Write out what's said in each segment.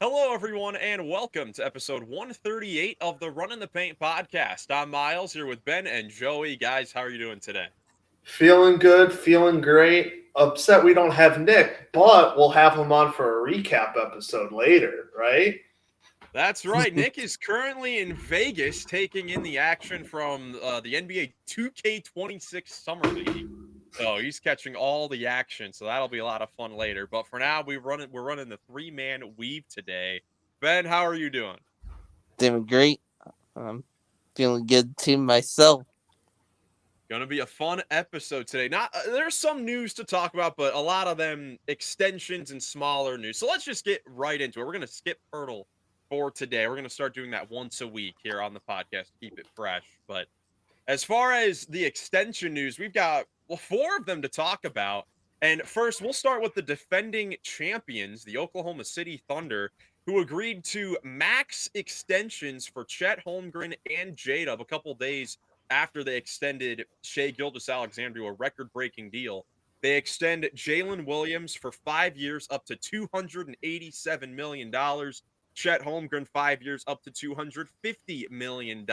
Hello, everyone, and welcome to episode 138 of the Run in the Paint podcast. I'm Miles here with Ben and Joey. Guys, how are you doing today? Feeling good, feeling great. Upset we don't have Nick, but we'll have him on for a recap episode later, right? That's right. Nick is currently in Vegas taking in the action from the NBA 2K26 Summer League. So he's catching all the action. So that'll be a lot of fun later. But for now, we're running the three-man weave today. Ben, how are you doing? Doing great. I'm feeling good to myself. Going to be a fun episode today. Not there's some news to talk about, but a lot of them extensions and smaller news. So let's just get right into it. We're going to skip Hurdle for today. We're going to start doing that once a week here on the podcast to keep it fresh. But as far as the extension news, we've got four of them to talk about. And first, we'll start with the defending champions, the Oklahoma City Thunder, who agreed to max extensions for Chet Holmgren and J-Dub a couple days after they extended Shea Gilgeous-Alexander to a record-breaking deal. They extend Jalen Williams for 5 years up to $287 million. Chet Holmgren, 5 years up to $250 million.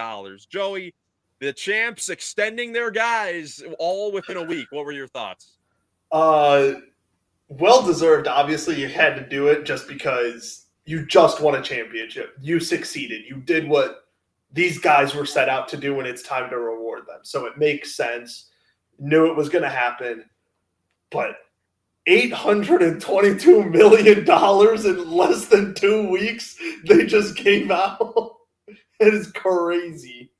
Joey, the champs extending their guys all within a week. What were your thoughts? Uh, well deserved. Obviously, you had to do it just because you just won a championship. You succeeded. You did what these guys were set out to do, and it's time to reward them. So it makes sense. Knew it was going to happen, but $822 million in less than 2 weeks. They just came out. It is crazy.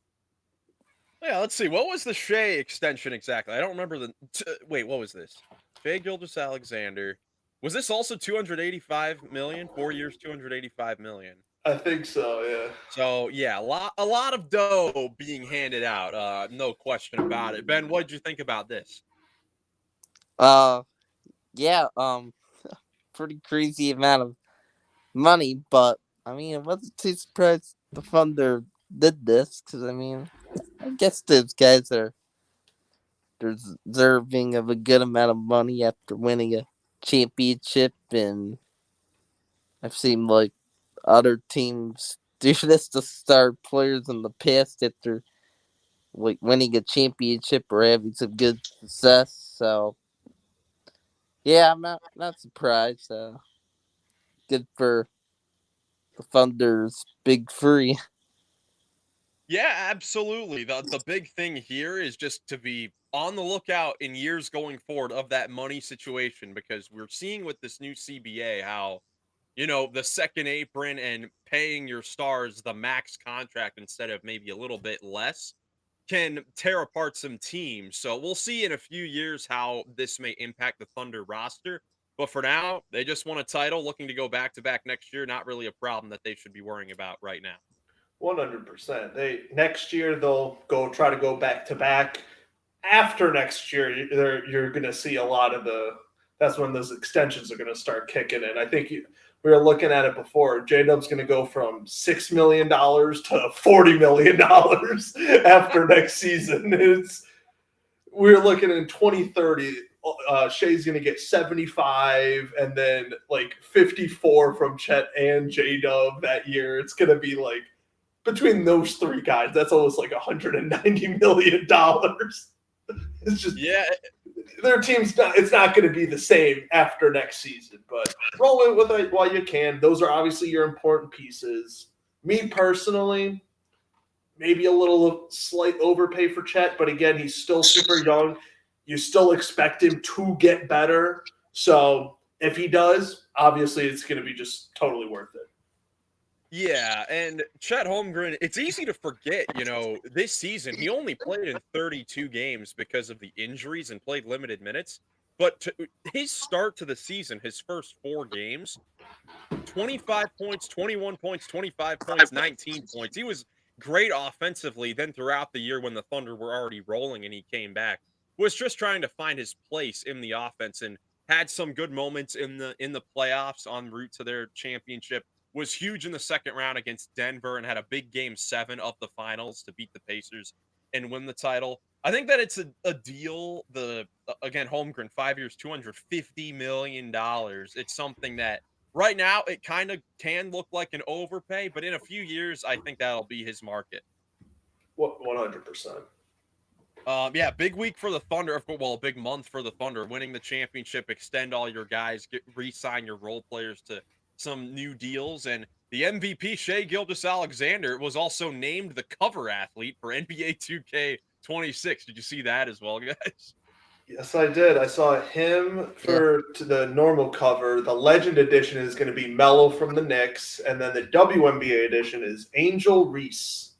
Yeah, let's see. What was the Shea extension exactly? I don't remember wait, what was this? Shea Gilgeous-Alexander. Was this also 285 million? 4 years, 285 million. I think so, yeah. So yeah, a lot of dough being handed out. No question about it. Ben, what did you think about this? Uh, yeah, pretty crazy amount of money, but I mean, I wasn't too surprised the Thunder did this because I mean, I guess those guys are deserving of a good amount of money after winning a championship, and I've seen like other teams do this to star players in the past after like winning a championship or having some good success. So yeah, I'm not surprised. Good for the Thunder's big three. Yeah, absolutely. The big thing here is just to be on the lookout in years going forward of that money situation because we're seeing with this new CBA how the second apron and paying your stars the max contract instead of maybe a little bit less can tear apart some teams. So we'll see in a few years how this may impact the Thunder roster. But for now, they just won a title, looking to go back to back next year. Not really a problem that they should be worrying about right now. 100%. They next year they'll go try to go back to back. After next year, you're going to see a lot of the. That's when those extensions are going to start kicking in. I think we were looking at it before. J Dub's going to go from $6 million to $40 million after next season. We're looking in 2030. Shea's going to get 75 and then like 54 from Chet and J Dub that year. It's going to be like between those three guys, that's almost like $190 million. It's just Yeah, their team's not. It's not going to be the same after next season. But roll it with it while you can. Those are obviously your important pieces. Me personally, maybe a little slight overpay for Chet, but again, he's still super young. You still expect him to get better. So if he does, obviously it's going to be just totally worth it. yeah, and Chet Holmgren, it's easy to forget, this season he only played in 32 games because of the injuries and played limited minutes. But his start to the season, his first 4 games, 25 points, 21 points, 25 points, 19 points. He was great offensively. Then throughout the year when the Thunder were already rolling and he came back, was just trying to find his place in the offense and had some good moments in the playoffs en route to their championship. Was huge in the second round against Denver and had a big game 7 of the finals to beat the Pacers and win the title. I think that it's a deal. Again, Holmgren, 5 years, $250 million. It's something that Right now, it kind of can look like an overpay, but in a few years, I think that'll be his market. 100%. Yeah, big week for the Thunder. Well, a big month for the Thunder. Winning the championship, extend all your guys, re-sign your role players to some new deals, and the MVP Shea Gilgeous-Alexander was also named the cover athlete for NBA 2K26. Did you see that as well, guys? Yes, I did. I saw him for the normal cover. The Legend Edition is going to be Melo from the Knicks, and then the WNBA edition is Angel Reese.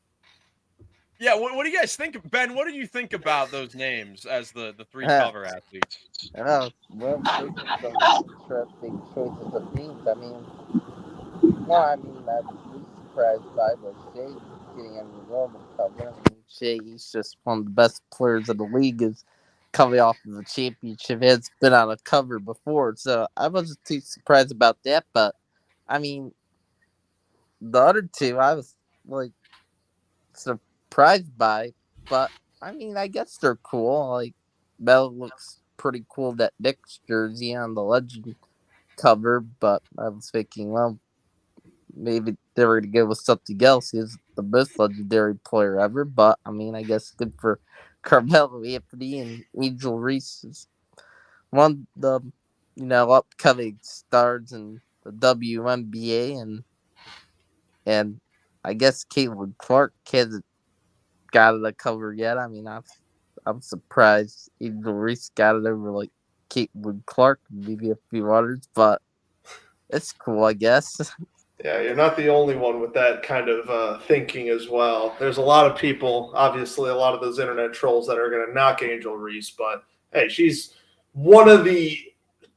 Yeah, what do you guys think, Ben? What did you think about those names as the three cover athletes? Well, those are some interesting choices of names. I mean, I'm least surprised by was Shea getting on the normal cover. I mean, Shea's just one of the best players in the league. Is coming off of the championship. Has been on a cover before, so I wasn't too surprised about that. But I mean, the other two, I was like surprised by. But I mean, I guess they're cool. Like Mel looks pretty cool. That Knicks jersey on the Legend cover, but I was thinking, well, maybe they were going to go with something else. He's the most legendary player ever, but I mean, I guess good for Carmelo Anthony and Angel Reese is one of the upcoming stars in the WNBA, and I guess Caitlin Clark hasn't got it cover yet. I mean, I'm surprised Angel Reese got it over like Caitlin Clark, maybe a few others, but it's cool, I guess. Yeah, you're not the only one with that kind of thinking as well. There's a lot of people, obviously, a lot of those internet trolls that are going to knock Angel Reese, but hey, she's one of the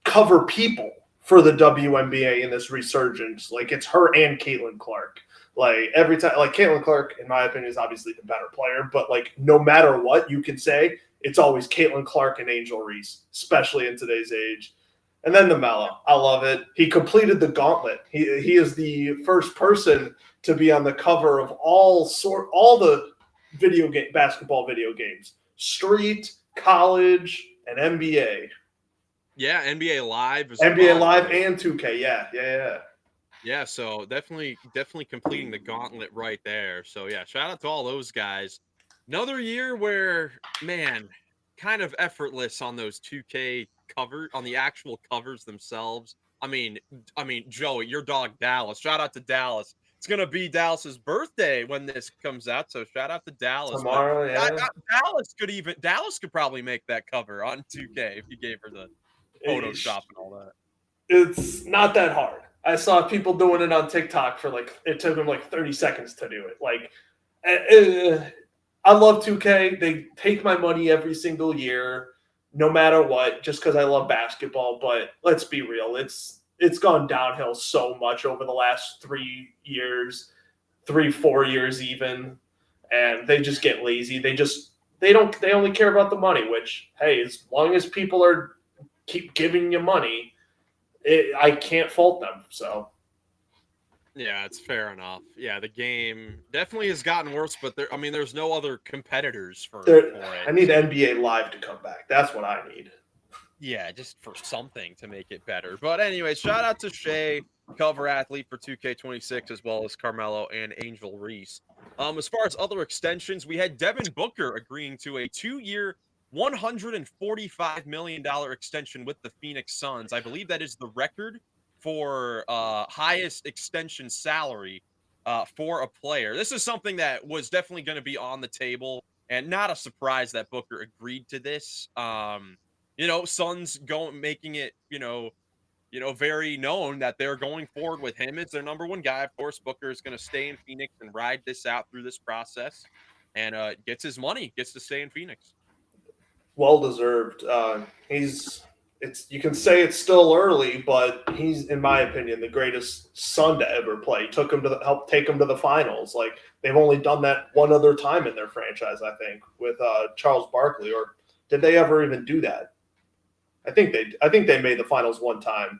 cover people for the WNBA in this resurgence. Like, it's her and Caitlin Clark. Like, every time, like, Caitlin Clark, in my opinion, is obviously the better player, but like, no matter what you can say, it's always Caitlin Clark and Angel Reese, especially in today's age. And then the Melo. I love it. He completed the gauntlet. He is the first person to be on the cover of all the basketball video games. Street, college, and NBA. Yeah, NBA Live as NBA well. Live and 2K. Yeah. Yeah, so definitely completing the gauntlet right there. So yeah, shout out to all those guys. Another year where, man, kind of effortless on those 2K on the actual covers themselves. I mean, Joey, your dog Dallas. Shout out to Dallas. It's gonna be Dallas's birthday when this comes out, so shout out to Dallas. Tomorrow, yeah. Dallas could probably make that cover on 2K if you gave her the Photoshop and all that. It's not that hard. I saw people doing it on TikTok for it took them 30 seconds to do it. I love 2K. They take my money every single year, no matter what, just because I love basketball. But let's be real. It's gone downhill so much over the last 3 years, 4 years even. And they just get lazy. They only care about the money, which, hey, as long as people keep giving you money, I can't fault them. So, yeah, it's fair enough. Yeah, the game definitely has gotten worse, but there's no other competitors for it. I need NBA Live to come back. That's what I need. Yeah, just for something to make it better. But anyway, shout out to Shea, cover athlete for 2K26, as well as Carmelo and Angel Reese. As far as other extensions, we had Devin Booker agreeing to a 2-year, $145 million extension with the Phoenix Suns. I believe that is the record for highest extension salary for a player. This is something that was definitely going to be on the table, and not a surprise that Booker agreed to this. Suns making it, very known that they're going forward with him as their number one guy. Of course, Booker is going to stay in Phoenix and ride this out through this process, and gets his money, gets to stay in Phoenix. Well deserved. You can say it's still early, but he's, in my opinion, the greatest Sun to ever play. Helped take him to the finals. Like, they've only done that one other time in their franchise, I think, with Charles Barkley. Or did they ever even do that? I think they made the finals one time.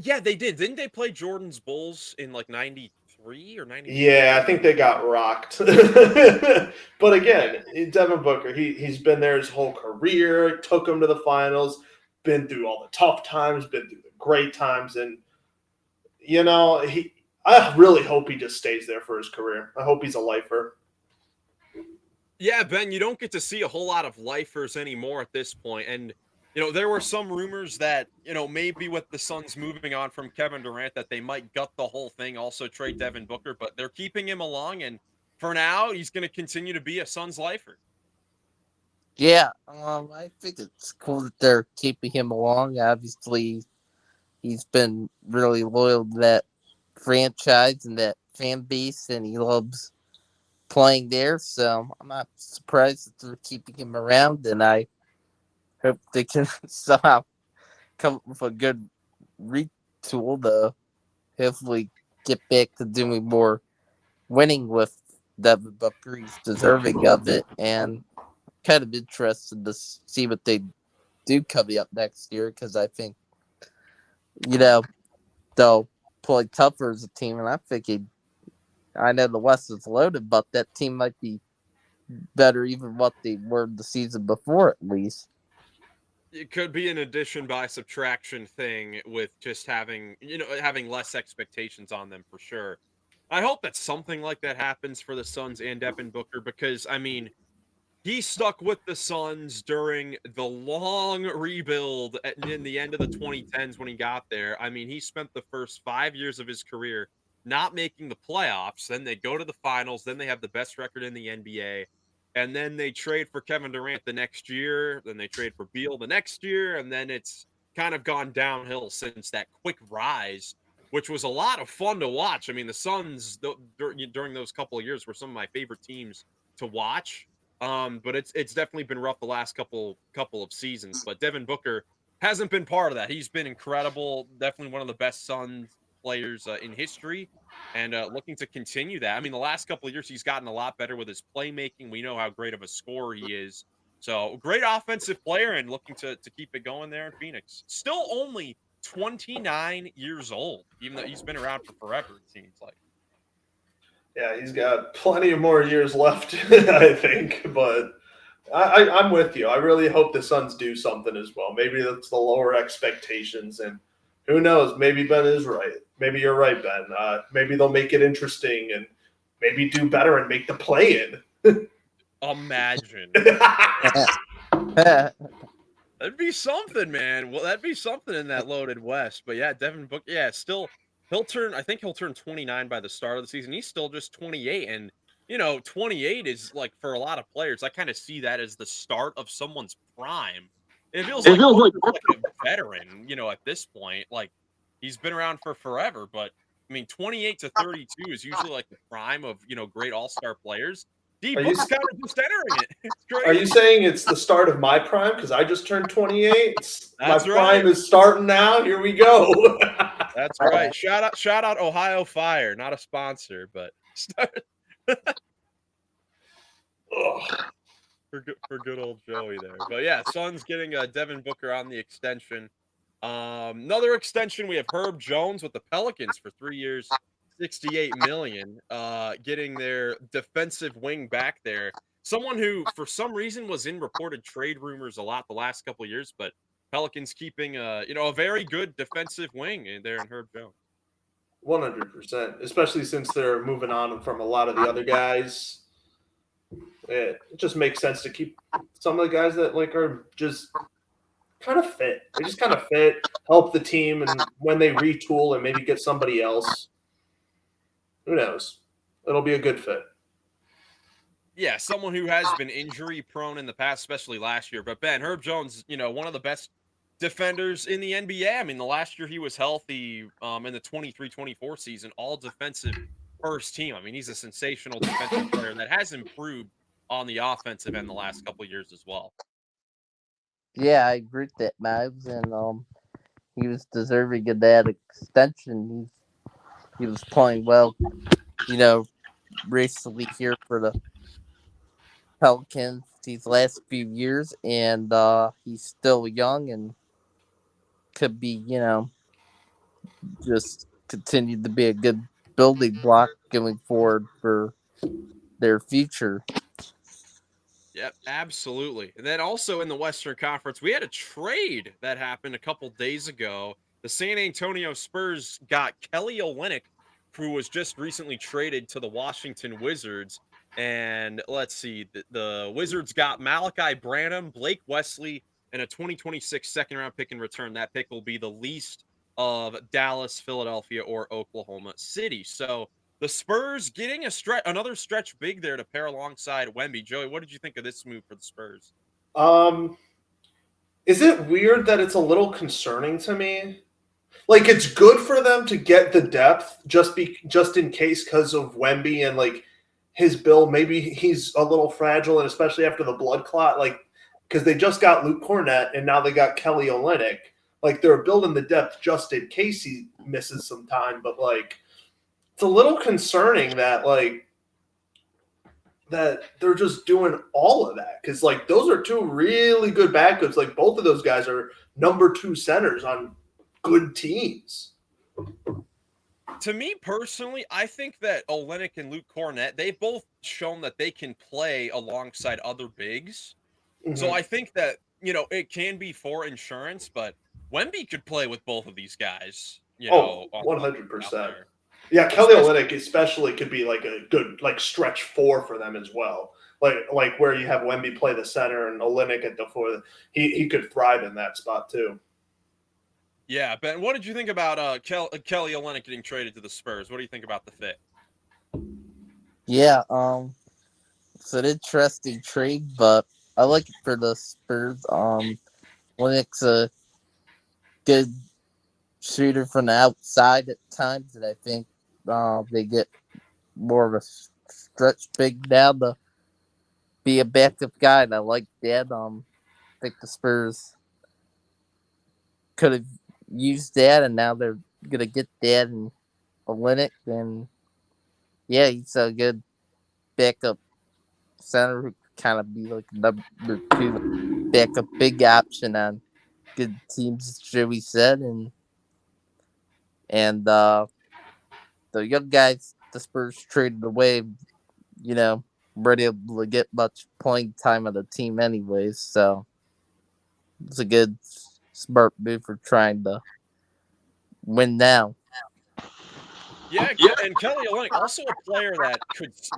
Yeah, they did. Didn't they play Jordan's Bulls in 93 or 94? Yeah, I think they got rocked. But again, Devin Booker, he's been there his whole career, took him to the finals, been through all the tough times, been through the great times, and I really hope he just stays there for his career. I hope he's a lifer. Yeah, Ben, you don't get to see a whole lot of lifers anymore at this point. And, there were some rumors that, maybe with the Suns moving on from Kevin Durant, that they might gut the whole thing, also trade Devin Booker, but they're keeping him along. And for now, he's going to continue to be a Suns lifer. Yeah, I think it's cool that they're keeping him along. Obviously, he's been really loyal to that franchise and that fan base, and he loves playing there. So I'm not surprised that they're keeping him around, and I hope they can somehow come up with a good retool to hopefully get back to doing more winning with Devin Booker. He's deserving of it, and kind of interested to see what they do coming up next year because I think, they'll play tougher as a team, and I'm thinking, I know the West is loaded, but that team might be better even what they were the season before, at least. It could be an addition by subtraction thing with just having less expectations on them for sure. I hope that something like that happens for the Suns and Devin Booker because, he stuck with the Suns during the long rebuild in the end of the 2010s when he got there. He spent the first 5 years of his career not making the playoffs. Then they go to the finals. Then they have the best record in the NBA. And then they trade for Kevin Durant the next year. Then they trade for Beal the next year. And then it's kind of gone downhill since that quick rise, which was a lot of fun to watch. The Suns during those couple of years were some of my favorite teams to watch. But it's definitely been rough the last couple of seasons. But Devin Booker hasn't been part of that. He's been incredible. Definitely one of the best Suns players in history, and looking to continue that. The last couple of years he's gotten a lot better with his playmaking. We know how great of a scorer he is. So great offensive player, and looking to keep it going there in Phoenix. Still only 29 years old, even though he's been around for forever. It seems like. Yeah, he's got plenty of more years left, I think. But I'm with you. I really hope the Suns do something as well. Maybe that's the lower expectations, and who knows? Maybe Ben is right. Maybe you're right, Ben. Maybe they'll make it interesting and maybe do better and make the play-in. Imagine. Yeah, That'd be something, man. Well, that'd be something in that loaded West. But yeah, Devin Booker, yeah, still I think he'll turn 29 by the start of the season. He's still just 28. And 28 is like for a lot of players, I kind of see that as the start of someone's prime. It feels like Booker's like a veteran, at this point. Like he's been around for forever, but 28 to 32 is usually like the prime of, great all-star players. D Book's kind of just entering it. It's great. Are you saying it's the start of my prime? Because I just turned 28. My That's prime right. is starting now. Here we go. That's right. Shout out Ohio Fire, not a sponsor, but for good old Joey there. But yeah, Suns getting Devin Booker on the extension. Another extension, we have Herb Jones with the Pelicans for 3 years, 68 million. Getting their defensive wing back there. Someone who, for some reason, was in reported trade rumors a lot the last couple of years, but Pelicans keeping a very good defensive wing in there in Herb Jones. 100%, especially since they're moving on from a lot of the other guys. It just makes sense to keep some of the guys that are just kind of fit. They just kind of fit, help the team, and when they retool and maybe get somebody else, who knows? It'll be a good fit. Yeah, someone who has been injury prone in the past, especially last year. But Ben, Herb Jones, one of the best defenders in the NBA. The last year he was healthy in the 23-24 season, all defensive first team. He's a sensational defensive player that has improved on the offensive end the last couple of years as well. yeah, I agree with that, Miles, and he was deserving of that extension. He was playing well, recently here for the Pelicans these last few years, and he's still young and could be, just continue to be a good building block going forward for their future. Yep, absolutely. And then also in the Western Conference, we had a trade that happened a couple days ago. the San Antonio Spurs got Kelly Olynyk, who was just recently traded to the Washington Wizards. And let's see, the Wizards got Malachi Branham, Blake Wesley, and a 2026 second round pick in return. That pick will be the least of Dallas, Philadelphia, or Oklahoma City. So the Spurs getting another stretch big there to pair alongside Wemby. Joey, what did you think of this move for the Spurs? Is it weird that it's a little concerning to me? Like, it's good for them to get the depth just in case because of Wemby and like his build. Maybe he's a little fragile, and especially after the blood clot, like because they just got Luke Cornett and now they got Kelly Olynyk. Like they're building the depth just in case he misses some time. But like, it's a little concerning that that they're just doing all of that because like those are two really good backups. Like both of those guys are number 2 centers on good teams. To me personally, I think that Olynyk and Luke Cornett, they've both shown that they can play alongside other bigs. So I think that, it can be for insurance, but Wemby could play with both of these guys, 100%. Yeah, Kelly Olynyk especially could be like a good like stretch 4 for them as well. Like where you have Wemby play the center and Olynyk at the 4. He could thrive in that spot too. Yeah, Ben, what did you think about Kelly Olynyk getting traded to the Spurs? What do you think about the fit? Yeah, it's an interesting trade, but I like it for the Spurs. Olynyk's a good shooter from the outside at times, and I think they get more of a stretch big now to be a backup guy, and I like that. I think the Spurs could have used that, and now they're gonna get that and Olynyk, and yeah, he's a good backup center who kind of be like number 2 backup big option on good teams, as Joey said, and the young guys the Spurs traded away, ready to get much playing time of the team anyways, so it's a good smart move for trying to win now. Yeah, and Kelly Olynyk, also a player that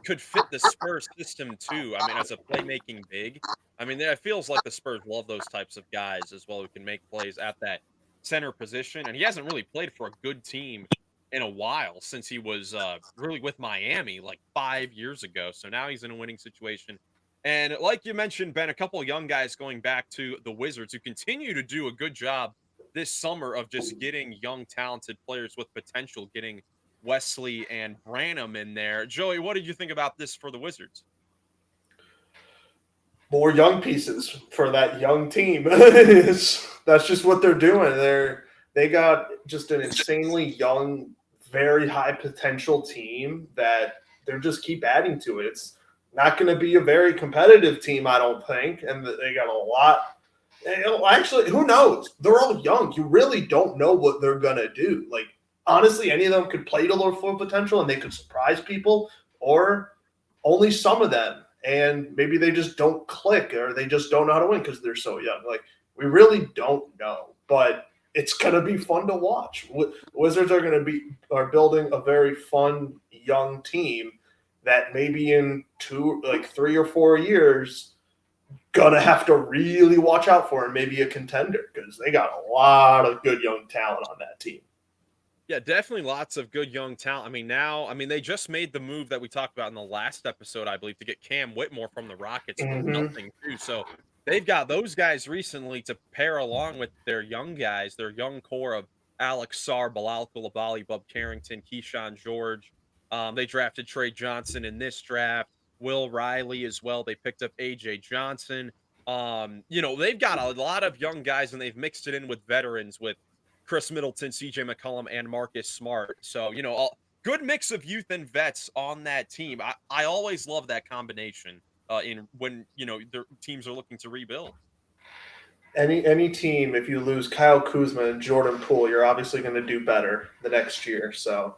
could fit the Spurs system too. I mean, as a playmaking big. I mean, it feels like the Spurs love those types of guys as well who can make plays at that center position. And he hasn't really played for a good team in a while since he was really with Miami like 5 years ago. So now he's in a winning situation. And like you mentioned, Ben, a couple of young guys going back to the Wizards who continue to do a good job this summer of just getting young, talented players with potential, getting Wesley and Branham in there. Joey, what did you think about this for the Wizards? More young pieces for that young team. That's just what they're doing. They got just an insanely young, very high potential team that they're just keep adding to it. It's not going to be a very competitive team, I don't think, and they got a lot. Actually, who knows? They're all young. You really don't know what they're going to do. Like, honestly, any of them could play to their full potential and they could surprise people, or only some of them. And maybe they just don't click or they just don't know how to win because they're so young. Like, we really don't know. But it's going to be fun to watch. Wizards are building a very fun young team that maybe in 3 or 4 years gonna have to really watch out for and maybe a contender because they got a lot of good young talent on that team. Yeah, definitely lots of good young talent. I mean, they just made the move that we talked about in the last episode, I believe, to get Cam Whitmore from the Rockets for nothing too. So they've got those guys recently to pair along with their young guys, their young core of Alex Sarr, Bilal Coulibaly, Bub Carrington, Keyshawn George. They drafted Trey Johnson in this draft, Will Riley as well. They picked up AJ Johnson. They've got a lot of young guys and they've mixed it in with veterans with Chris Middleton, CJ McCollum, and Marcus Smart. So, good mix of youth and vets on that team. I always love that combination when their teams are looking to rebuild. Any team, if you lose Kyle Kuzma and Jordan Poole, you're obviously going to do better the next year. So,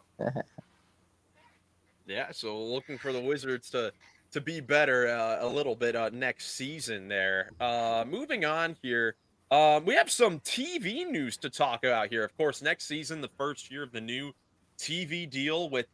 yeah. So looking for the Wizards to be better a little bit next season. There. Moving on here. We have some TV news to talk about here. Of course, next season, the first year of the new TV deal with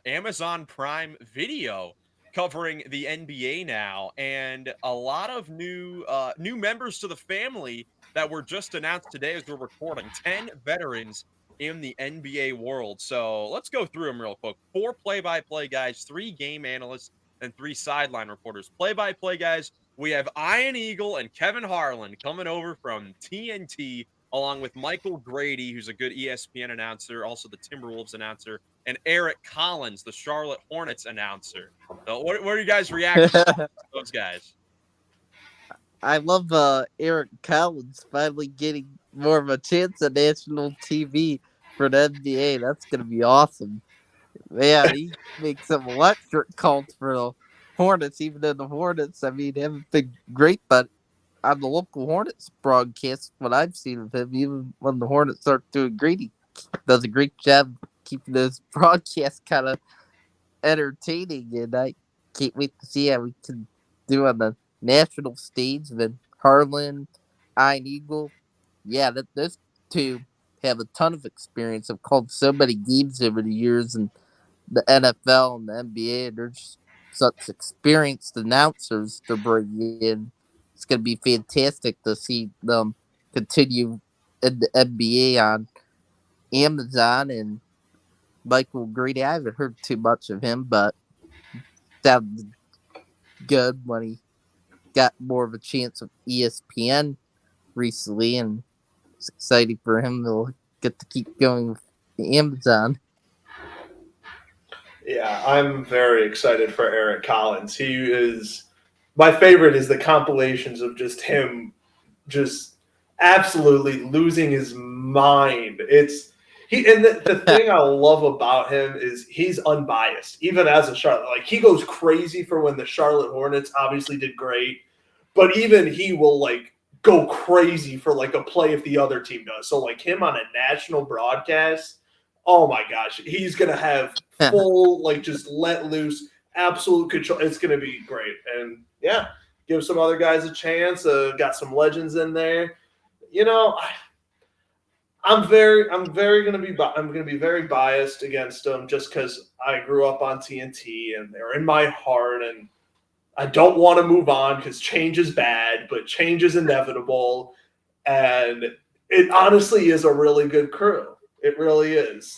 Amazon Prime Video covering the NBA now, and a lot of new members to the family that were just announced today as we're recording. 10 veterans in the NBA world. So let's go through them real quick. 4 play-by-play guys, 3 game analysts, and 3 sideline reporters. Play-by-play guys, we have Ian Eagle and Kevin Harlan coming over from TNT, along with Michael Grady, who's a good ESPN announcer, also the Timberwolves announcer, and Eric Collins, the Charlotte Hornets announcer. So what are you guys' reactions to those guys? I love Eric Collins finally getting more of a chance on national TV for the NBA. That's gonna be awesome. Man, he makes some electric calls for the Hornets, even though the Hornets, I mean, haven't been great, but on the local Hornets broadcast, what I've seen of him, even when the Hornets aren't doing great, he does a great job keeping those broadcasts kind of entertaining, and I can't wait to see how we can do on the national stage. Then Harlan, Ian Eagle, yeah, those two have a ton of experience. Have called so many games over the years, and the NFL and the NBA, and they're just such experienced announcers to bring in. It's going to be fantastic to see them continue in the NBA on Amazon. And Michael Grady, I haven't heard too much of him, but sounded good when he got more of a chance with ESPN recently, and it's exciting for him to get to keep going with Amazon. Yeah, I'm very excited for Eric Collins. He is my favorite is the compilations of just him just absolutely losing his mind. It's he and the thing I love about him is he's unbiased, even as a Charlotte. Like he goes crazy for when the Charlotte Hornets obviously did great, but even he will like go crazy for like a play if the other team does. So like him on a national broadcast, oh my gosh, he's gonna have full like just let loose absolute control. It's gonna be great. And yeah, give some other guys a chance. Got some legends in there. You know, I'm gonna be very biased against them just because I grew up on TNT and they're in my heart, and I don't want to move on because change is bad, but change is inevitable, and it honestly is a really good crew. It really is.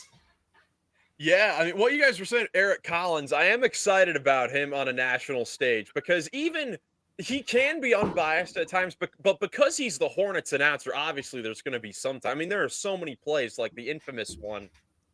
Yeah, I mean, what you guys were saying, Eric Collins, I am excited about him on a national stage because even he can be unbiased at times, but because he's the Hornets announcer, obviously there's going to be some time. I mean, there are so many plays, like the infamous one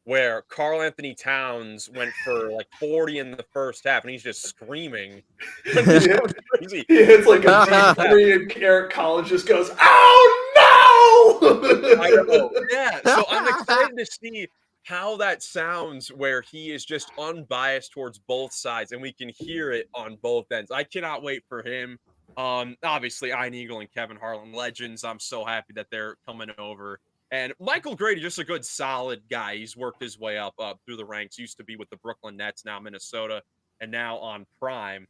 where Karl Anthony Towns went for like 40 in the first half, and he's just screaming. And He just hit- goes crazy. he hits like a deep three, and Eric Collins just goes, "Oh no!" I know. Yeah. So I'm excited to see how that sounds where he is just unbiased towards both sides and we can hear it on both ends. I cannot wait for him. Obviously, Ian Eagle and Kevin Harlan, legends. I'm so happy that they're coming over. And Michael Grady, just a good, solid guy. He's worked his way up through the ranks. Used to be with the Brooklyn Nets, now Minnesota, and now on Prime.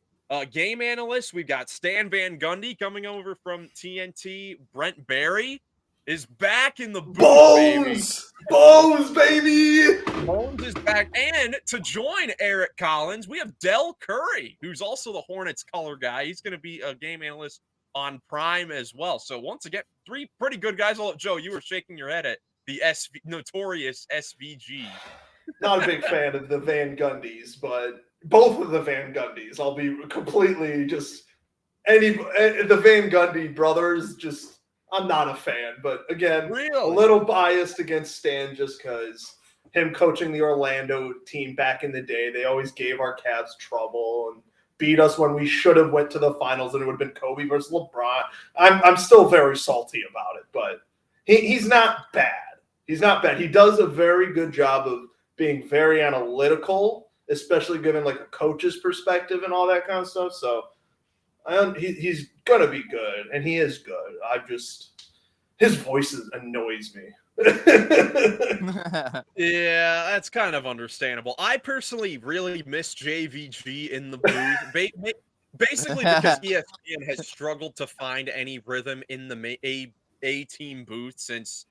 Game analyst, we've got Stan Van Gundy coming over from TNT. Brent Barry is back in the booth, baby. Bones, baby. Bones is back. And to join Eric Collins, we have Del Curry, who's also the Hornets color guy. He's going to be a game analyst on Prime as well. So once again, 3 pretty good guys. Oh, Joe, you were shaking your head at the notorious SVG. Not a big fan of the Van Gundys, but both of the Van Gundys. I'll be completely just the Van Gundy brothers. Just I'm not a fan, but again, Really? a little biased against Stan just because him coaching the Orlando team back in the day, they always gave our Cavs trouble and beat us when we should have went to the finals, and it would have been Kobe versus LeBron. I'm still very salty about it, but he's not bad. He's not bad. He does a very good job of being very analytical, especially given like a coach's perspective and all that kind of stuff. So he's gonna be good, and he is good. His voice annoys me. Yeah, that's kind of understandable. I personally really miss JVG in the booth, basically because ESPN has struggled to find any rhythm in the A-team booth since,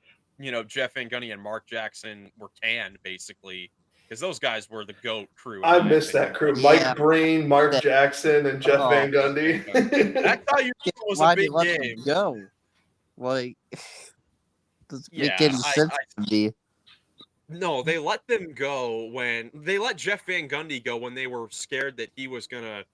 Jeff Van Gundy and Mark Jackson were canned, basically, because those guys were the GOAT crew, in I my miss opinion. that crew. Yeah. Mike Breen, Mark Jackson, and Jeff Oh, Van Jeff Van Gundy. Gundy. That's how you know it was a why they big let them game. go? Like, doesn't make Yeah, any sense to me. No, they let them go when they let Jeff Van Gundy go when they were scared that he was gonna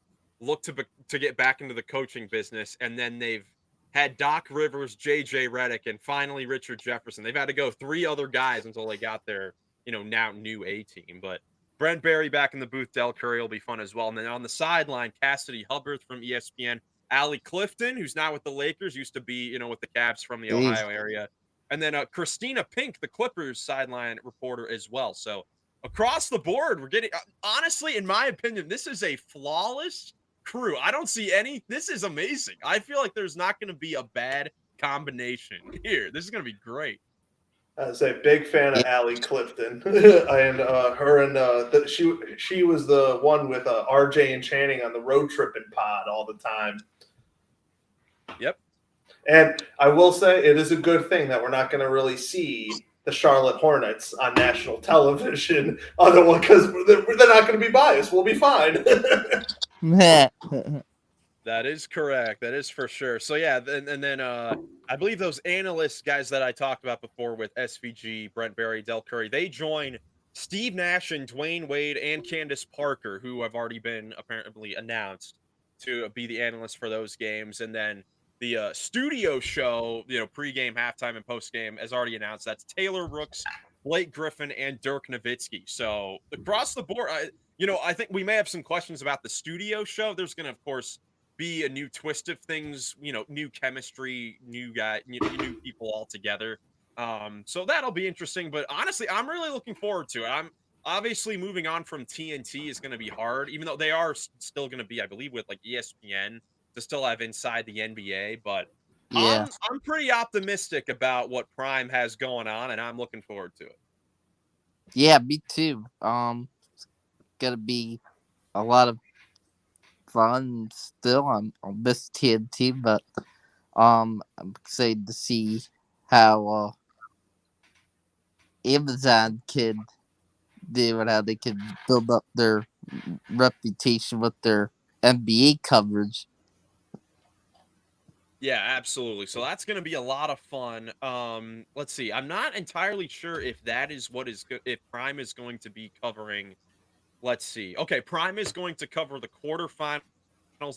look to get back into the coaching business, and then they've had Doc Rivers, JJ Redick, and finally Richard Jefferson. They've had to go 3 other guys until they got their, now new A team. But Brent Barry back in the booth, Del Curry will be fun as well. And then on the sideline, Cassidy Hubbard from ESPN, Allie Clifton, who's now with the Lakers, used to be, with the Cavs from the Jeez. Ohio area. And then Christina Pink, the Clippers sideline reporter as well. So across the board, we're getting, honestly, in my opinion, this is a flawless crew. I don't see any. This is amazing. I feel like there's not going to be a bad combination here. This is going to be great. I was a big fan of Yeah. Allie Clifton, and her and she was the one with RJ and Channing on the road tripping pod all the time. Yep. And I will say it is a good thing that we're not going to really see the Charlotte Hornets on national television, otherwise because they're not going to be biased. We'll be fine. That is correct. That is for sure. So yeah, and then I believe those analyst guys that I talked about before with SVG, Brent Barry, Del Curry, they join Steve Nash and Dwayne Wade and Candace Parker, who have already been apparently announced to be the analysts for those games. And then the studio show, pregame, halftime, and postgame, as already announced, that's Taylor Rooks, Blake Griffin, and Dirk Nowitzki. So across the board, I think we may have some questions about the studio show. There's going to, of course, be a new twist of things, new chemistry, new guy, new people all together. So that'll be interesting. But honestly, I'm really looking forward to it. I'm obviously moving on from TNT is going to be hard, even though they are still going to be, I believe, with like ESPN to still have inside the NBA. But Yeah. I'm pretty optimistic about what Prime has going on, and I'm looking forward to it. Yeah, me too. It's gonna be a lot of fun still. I'll miss TNT, but I'm excited to see how Amazon can do and how they can build up their reputation with their NBA coverage. Yeah, absolutely. So that's going to be a lot of fun. Let's see. I'm not entirely sure if that is what is if Prime is going to be covering. Let's see. Okay, Prime is going to cover the quarterfinals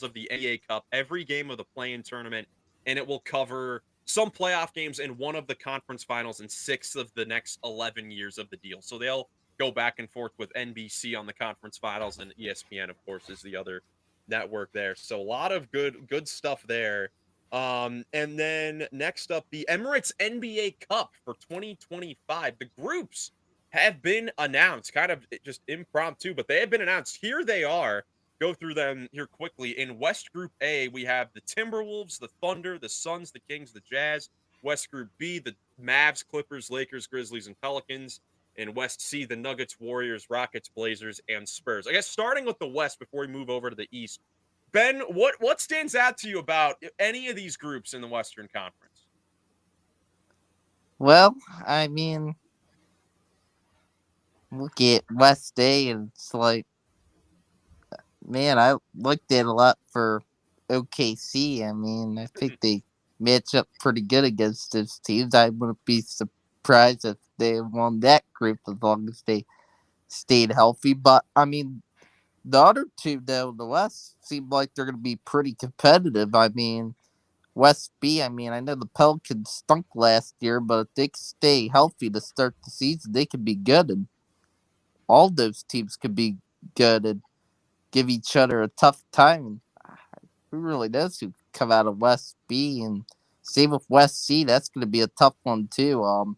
of the NBA Cup, every game of the play-in tournament, and it will cover some playoff games in one of the conference finals in 6 of the next 11 years of the deal. So they'll go back and forth with NBC on the conference finals, and ESPN, of course, is the other network there. So a lot of good stuff there. And then next up, the Emirates NBA Cup for 2025. The groups have been announced, kind of just impromptu, but they have been announced. Here they are. Go through them here quickly. In West Group A, we have the Timberwolves, the Thunder, the Suns, the Kings, the Jazz. West Group B, the Mavs, Clippers, Lakers, Grizzlies, and Pelicans. In West C, the Nuggets, Warriors, Rockets, Blazers, and Spurs. I guess starting with the West before we move over to the East. Ben, what stands out to you about any of these groups in the Western Conference? Well, I mean, look at West A, and it's like, man, I looked at a lot for OKC. I mean, I think they match up pretty good against those teams. I wouldn't be surprised if they won that group as long as they stayed healthy. But I mean, the other two though, the West seem like they're going to be pretty competitive. I mean, West B. I mean, I know the Pelicans stunk last year, but if they can stay healthy to start the season, they could be good, and all those teams could be good and give each other a tough time. And who really knows who come out of West B? And same with West C. That's going to be a tough one too.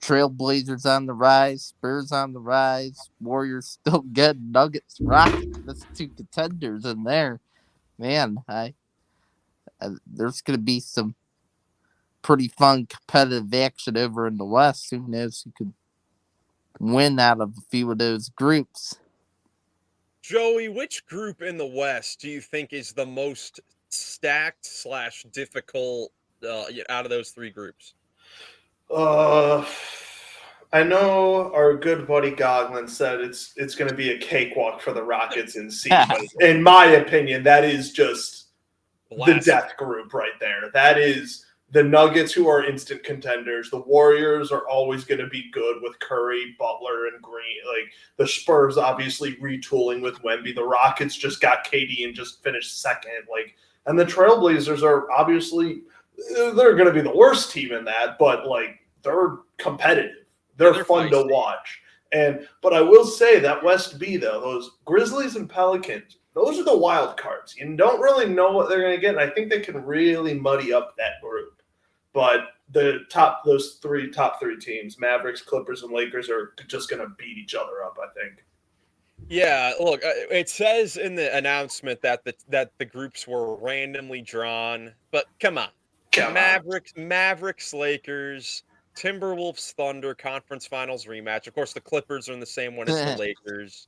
Trailblazers on the rise, Spurs on the rise, Warriors still good, Nuggets, Rockets. That's 2 contenders in there. Man, there's going to be some pretty fun competitive action over in the West. Who knows who could win out of a few of those groups? Joey, which group in the West do you think is the most stacked / difficult out of those three groups? I know our good buddy Goglin said it's going to be a cakewalk for the Rockets in C, but in my opinion, that is just the death group right there. That is the Nuggets, who are instant contenders. The Warriors are always going to be good with Curry, Butler, and Green. Like the Spurs, obviously retooling with Wemby. The Rockets just got KD and just finished second. Like, and the Trailblazers are obviously they're going to be the worst team in that, but like they're competitive. They're fun to watch. But I will say that West B, though, those Grizzlies and Pelicans, those are the wild cards. You don't really know what they're going to get, and I think they can really muddy up that group. But those top three teams, Mavericks, Clippers, and Lakers, are just going to beat each other up, I think. Yeah, look, it says in the announcement that the groups were randomly drawn, but come on. Mavericks, Lakers, Timberwolves, Thunder, conference finals rematch. Of course, the Clippers are in the same one as the Lakers.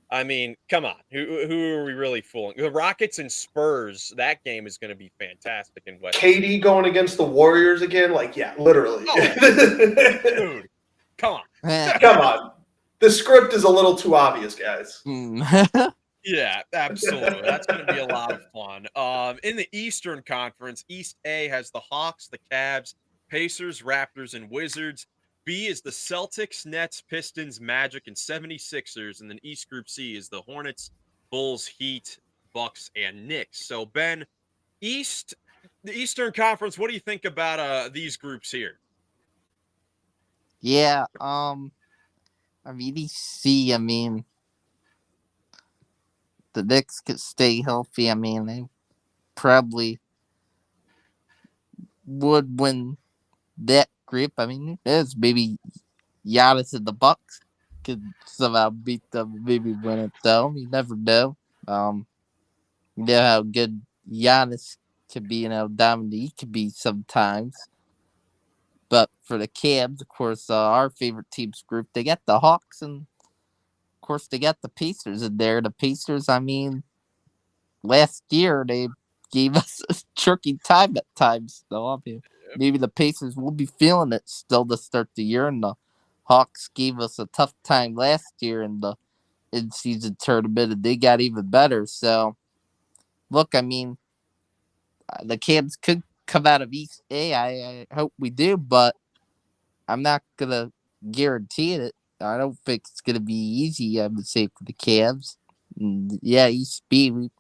I mean, come on. Who are we really fooling? The Rockets and Spurs, that game is going to be fantastic in West. KD going against the Warriors again? Like, yeah, literally. Dude, come on. Come on. The script is a little too obvious, guys. Yeah, absolutely. That's going to be a lot of fun. In the Eastern Conference, East A has the Hawks, the Cavs, Pacers, Raptors, and Wizards. B is the Celtics, Nets, Pistons, Magic, and 76ers. And then East Group C is the Hornets, Bulls, Heat, Bucks, and Knicks. So, Ben, the Eastern Conference, what do you think about these groups here? Yeah, EC, the Knicks could stay healthy. They probably would win that group. There's maybe Giannis and the Bucks could somehow beat them, maybe win it though. You never know. You know how good Giannis can be and how dominant he can be sometimes. But for the Cavs, of course, our favorite teams group, they got the Hawks and of course they got the Pacers in there. The Pacers, last year they gave us a tricky time at times. So maybe the Pacers will be feeling it still to start the year, and the Hawks gave us a tough time last year in the in-season tournament, and they got even better. So, look, the Cavs could come out of East A. I hope we do, but I'm not gonna guarantee it. I don't think it's gonna be easy. I would say for the Cavs. And yeah, East B. We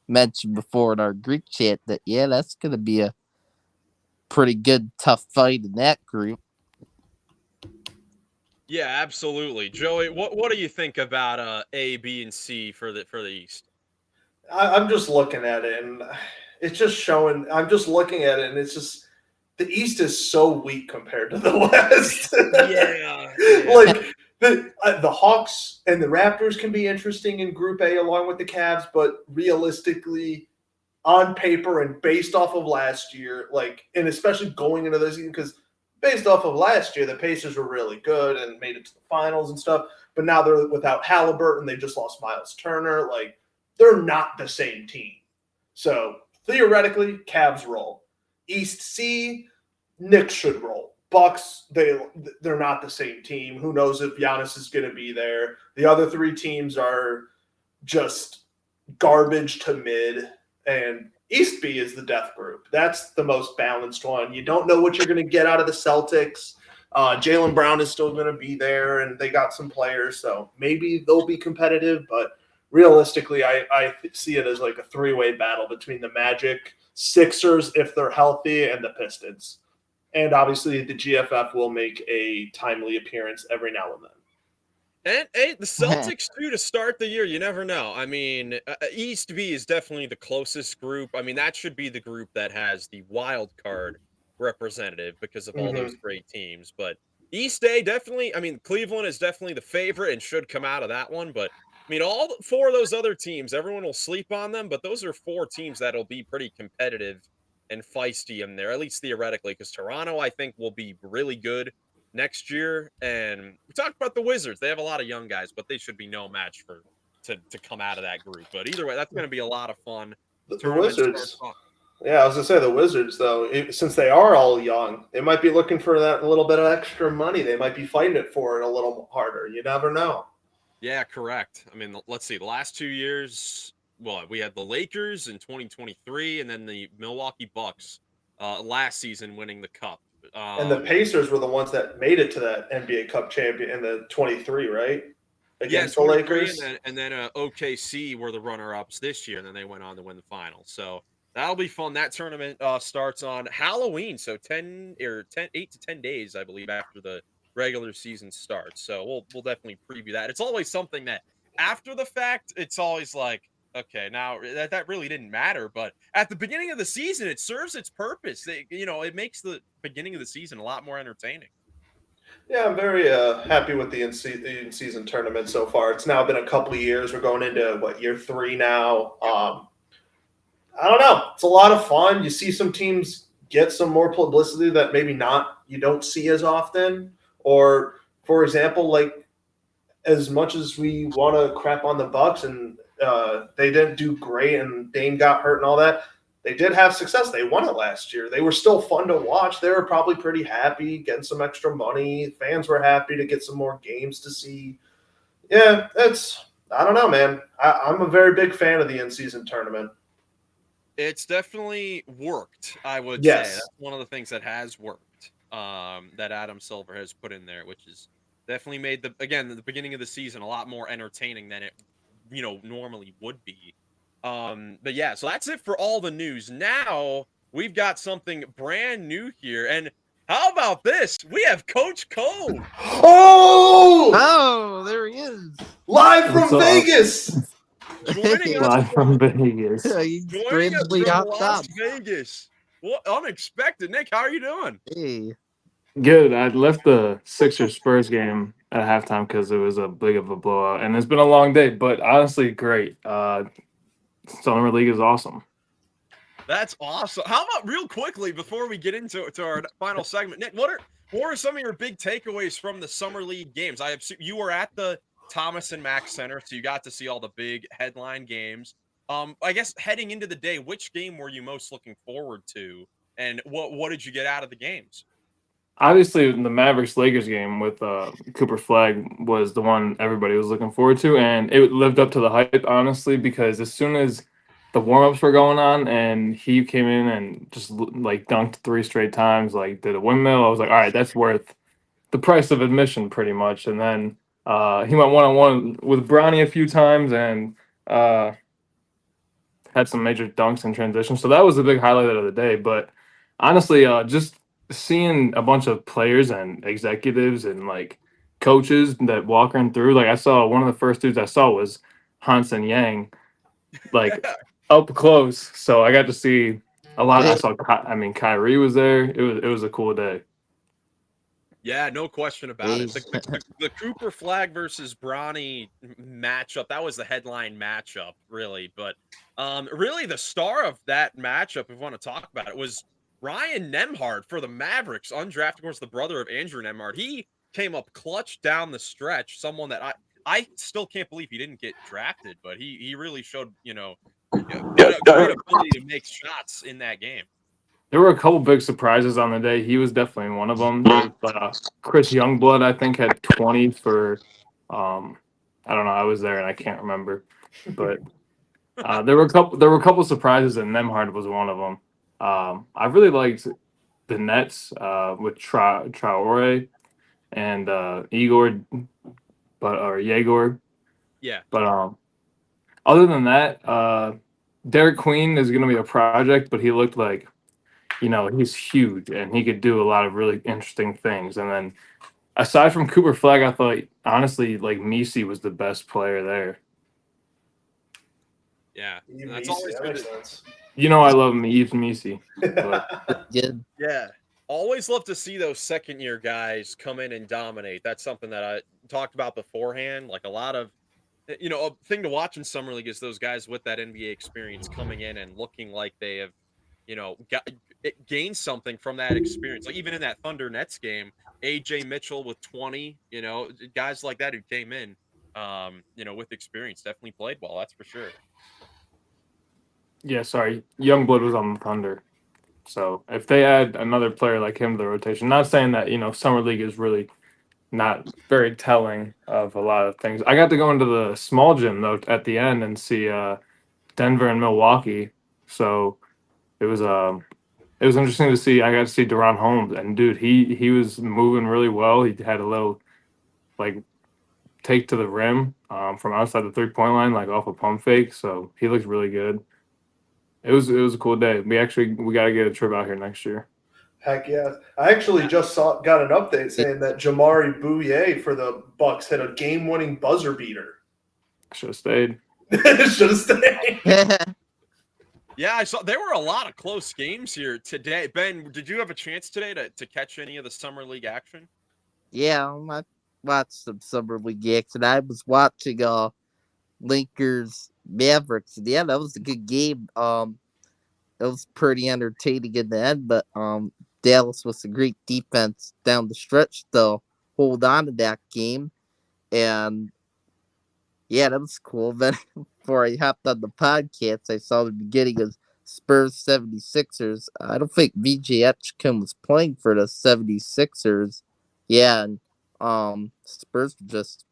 mentioned before in our Greek chat that that's gonna be a pretty good, tough fight in that group. Yeah, absolutely, Joey. What do you think about A, B, and C for the East? I'm just looking at it, and it's just showing. I'm just looking at it, and it's just the East is so weak compared to the West. Yeah. Like the Hawks and the Raptors can be interesting in Group A along with the Cavs, but realistically, on paper and based off of last year, and especially going into this season, because based off of last year, the Pacers were really good and made it to the finals and stuff. But now they're without Halliburton. They just lost Miles Turner. They're not the same team. So theoretically, Cavs roll. East C, Knicks should roll. Bucks, they're not the same team. Who knows if Giannis is going to be there? The other three teams are just garbage to mid, and East B is the death group. That's the most balanced one. You don't know what you're going to get out of the Celtics. Jaylen Brown is still going to be there, and they got some players, so maybe they'll be competitive. But realistically, I see it as like a three-way battle between the Magic, Sixers, if they're healthy, and the Pistons. And obviously, the GFF will make a timely appearance every now and then. And hey, the Celtics too to start the year. You never know. East B is definitely the closest group. That should be the group that has the wild card representative because of all those great teams. But East A definitely. Cleveland is definitely the favorite and should come out of that one. But all four of those other teams, everyone will sleep on them. But those are four teams that'll be pretty competitive and feisty in there, at least theoretically. Because Toronto, I think, will be really good next year. And we talked about the Wizards. They have a lot of young guys, but they should be no match to come out of that group. But either way, that's going to be a lot of fun. The Wizards. Yeah, I was gonna say the Wizards, though, since they are all young, they might be looking for that little bit of extra money. They might be fighting it for it a little harder. You never know. Yeah, correct. I mean, let's see. The last 2 years, well, we had the Lakers in 2023, and then the Milwaukee Bucks last season winning the cup. And the Pacers were the ones that made it to that NBA Cup champion in the 23, right? Yeah, in Against the 23, Lakers. and then OKC were the runner-ups this year, and then they went on to win the final. So that'll be fun. That tournament starts on Halloween, so 8 to 10 days, I believe, after the regular season starts. So we'll definitely preview that. It's always something that after the fact, it's always like, okay, now that really didn't matter, but at the beginning of the season, it serves its purpose. It makes the beginning of the season a lot more entertaining. Yeah, I'm very happy with the in-season tournament so far. It's now been a couple of years. We're going into year 3 now. I don't know. It's a lot of fun. You see some teams get some more publicity that maybe not you don't see as often. Or, for example, like as much as we want to crap on the Bucks and they didn't do great and Dame got hurt and all that, they did have success. They won it last year. They were still fun to watch. They were probably pretty happy getting some extra money. Fans were happy to get some more games to see. Yeah, I don't know, man. I'm a very big fan of the in-season tournament. It's definitely worked, I would say. Yes. That's one of the things that has worked, that Adam Silver has put in there, which is definitely made the beginning of the season a lot more entertaining than it, normally would be. But yeah, so that's it for all the news. Now we've got something brand new here, and how about this? We have Coach Cove Oh! Oh, there he is. Live What's from up? Vegas. joining us Live from Vegas. He's joining us strangely from on Las top. Vegas. What unexpected, Nick? How are you doing? Hey, Good. I left the Sixers Spurs game at halftime because it was a big of a blowout, and it's been a long day. But honestly, great. Summer League is awesome. That's awesome. How about real quickly before we get into our final segment, Nick? What are some of your big takeaways from the summer league games? You were at the Thomas and Mack Center, so you got to see all the big headline games. I guess heading into the day, which game were you most looking forward to, and what did you get out of the games? Obviously, the Mavericks Lakers game with Cooper Flag was the one everybody was looking forward to, and it lived up to the hype, honestly, because as soon as the warm ups were going on and he came in and just like dunked 3 straight times, like did a windmill, I was like, all right, that's worth the price of admission pretty much. And then he went 1-on-1 with Bronny a few times and uh, had some major dunks in transition. So that was the big highlight of the day. But honestly, just seeing a bunch of players and executives and like coaches that walking through, like I saw one of the first dudes I saw was Hansen Yang, like up close. So I got to see a lot. I hey, saw, I mean, Kyrie was there. It was a cool day. Yeah, no question about hey. it. The Cooper Flag versus Bronny matchup, that was the headline matchup, really. But really the star of that matchup, if we want to talk about it, was Ryan Nembhard for the Mavericks, undrafted, of course, the brother of Andrew Nembhard. He came up clutch down the stretch, someone that I still can't believe he didn't get drafted, but he really showed, great ability to make shots in that game. There were a couple big surprises on the day. He was definitely one of them. There's Chris Youngblood, I think, had 20 for. I don't know. I was there and I can't remember, but there were a couple. There were a couple surprises, and Nemhard was one of them. I really liked the Nets with Traore and Igor, or Yegor. Yeah. But other than that, Derek Queen is going to be a project, but he looked like, he's huge and he could do a lot of really interesting things. And then aside from Cooper Flag, I thought honestly like Misi was the best player there. Yeah. You That's Misi, always that good makes to, sense. I love Yves Misi. But Good. yeah. Always love to see those second year guys come in and dominate. That's something that I talked about beforehand. Like a lot of, a thing to watch in summer league is those guys with that NBA experience coming in and looking like they have, gained something from that experience. Like even in that Thunder Nets game, AJ Mitchell with 20, guys like that who came in, with experience definitely played well. That's for sure. Yeah, sorry. Youngblood was on the Thunder. So if they add another player like him to the rotation, not saying that, Summer League is really not very telling of a lot of things. I got to go into the small gym though at the end and see Denver and Milwaukee. So it was interesting to see. I got to see Deron Holmes, and dude, he was moving really well. He had a little like take to the rim from outside the 3-point line, like off a pump fake. So he looked really good. It was a cool day. We got to get a trip out here next year. Heck yeah! I actually just got an update saying that Jamari Bouye for the Bucks hit a game-winning buzzer beater. Should have stayed. Should have stayed. Yeah, I saw there were a lot of close games here today. Ben, did you have a chance today to catch any of the summer league action? Yeah, I watched some summer league action. I was watching Lakers Mavericks, and yeah, that was a good game. It was pretty entertaining in the end, but Dallas was a great defense down the stretch to hold on to that game, and yeah, that was cool. Then before I hopped on the podcast, I saw the beginning of Spurs 76ers. I don't think VJ Etchkin was playing for the 76ers. Yeah, and Spurs were just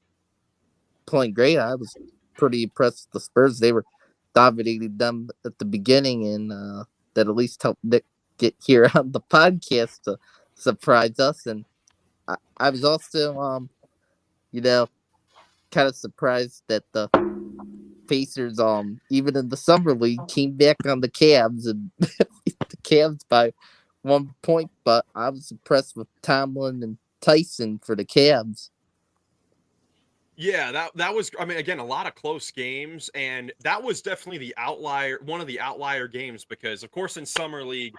playing great. I was pretty impressed with the Spurs. They were dominating them at the beginning, and that at least helped Nick get here on the podcast to surprise us. And I was also, kind of surprised that the Pacers, even in the summer league, came back on the Cavs and beat the Cavs by 1 point. But I was impressed with Tomlin and Tyson for the Cavs. Yeah, that was, I mean, again, a lot of close games, and that was definitely the outlier, one of the outlier games, because of course in summer league,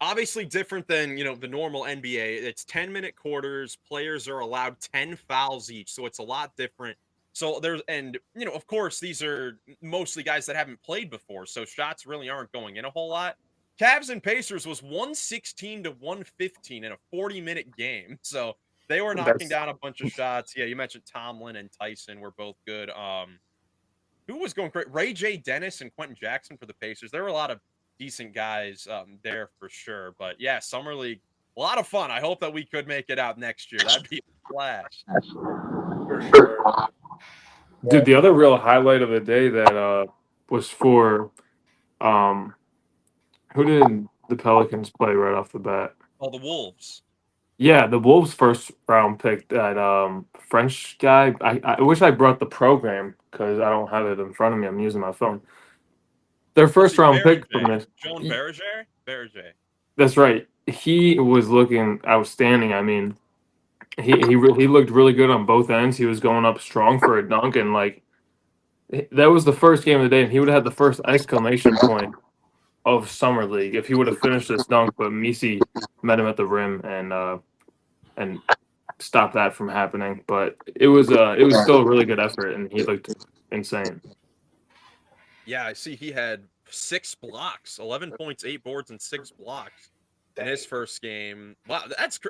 obviously different than, the normal NBA. It's 10-minute quarters, players are allowed 10 fouls each, so it's a lot different. So and of course these are mostly guys that haven't played before, so shots really aren't going in a whole lot. Cavs and Pacers was 116 to 115 in a 40-minute game. So they were knocking That's down a bunch of shots. Yeah, you mentioned Tomlin and Tyson were both good. Who was going great? Ray J. Dennis and Quentin Jackson for the Pacers. There were a lot of decent guys there for sure. But yeah, summer league, a lot of fun. I hope that we could make it out next year. That'd be a flash. For sure. dude. The other real highlight of the day that was for who did the Pelicans play right off the bat? Oh, the Wolves. Yeah, the Wolves' first round pick, that French guy. I wish I brought the program because I don't have it in front of me. I'm using my phone. Their first round pick from this. Joan Berger? Berger. That's right. He was looking outstanding. I mean, he looked really good on both ends. He was going up strong for a dunk, and that was the first game of the day, and he would have had the first exclamation point of summer league if he would have finished this dunk. But Misi met him at the rim and stop that from happening. But it was still a really good effort, and he looked insane. Yeah, I see he had 6 blocks, 11 points, 8 boards, and 6 blocks in his first game. Wow,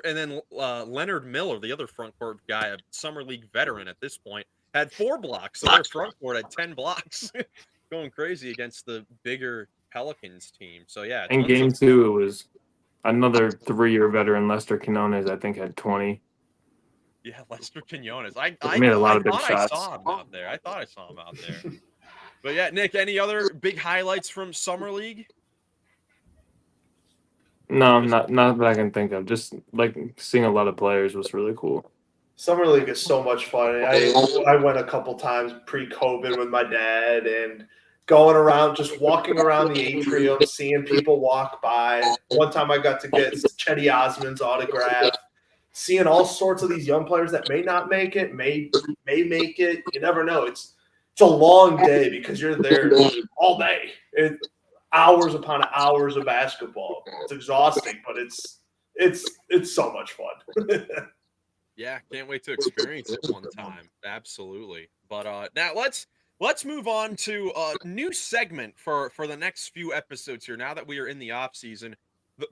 and then Leonard Miller, the other front court guy, a summer league veteran at this point, had 4 blocks. So their front court had 10 blocks, going crazy against the bigger Pelicans team. So yeah, In game 2, it was another 3-year veteran, Lester Quinones. I think had 20. Yeah, Lester Quinones. He made a lot of big thought shots. I saw him out there. I thought I saw him out there. But yeah, Nick, any other big highlights from summer league? No, not that I can think of. Just seeing a lot of players was really cool. Summer league is so much fun. I went a couple times pre-COVID with my dad and going around, just walking around the atrium, seeing people walk by. One time I got to get Chetty Osman's autograph, seeing all sorts of these young players that may not make it, may make it. You never know. It's a long day because you're there all day. Hours upon hours of basketball. It's exhausting, but it's so much fun. Yeah, can't wait to experience it one time. Absolutely. But now let's move on to a new segment for the next few episodes here. Now that we are in the off season,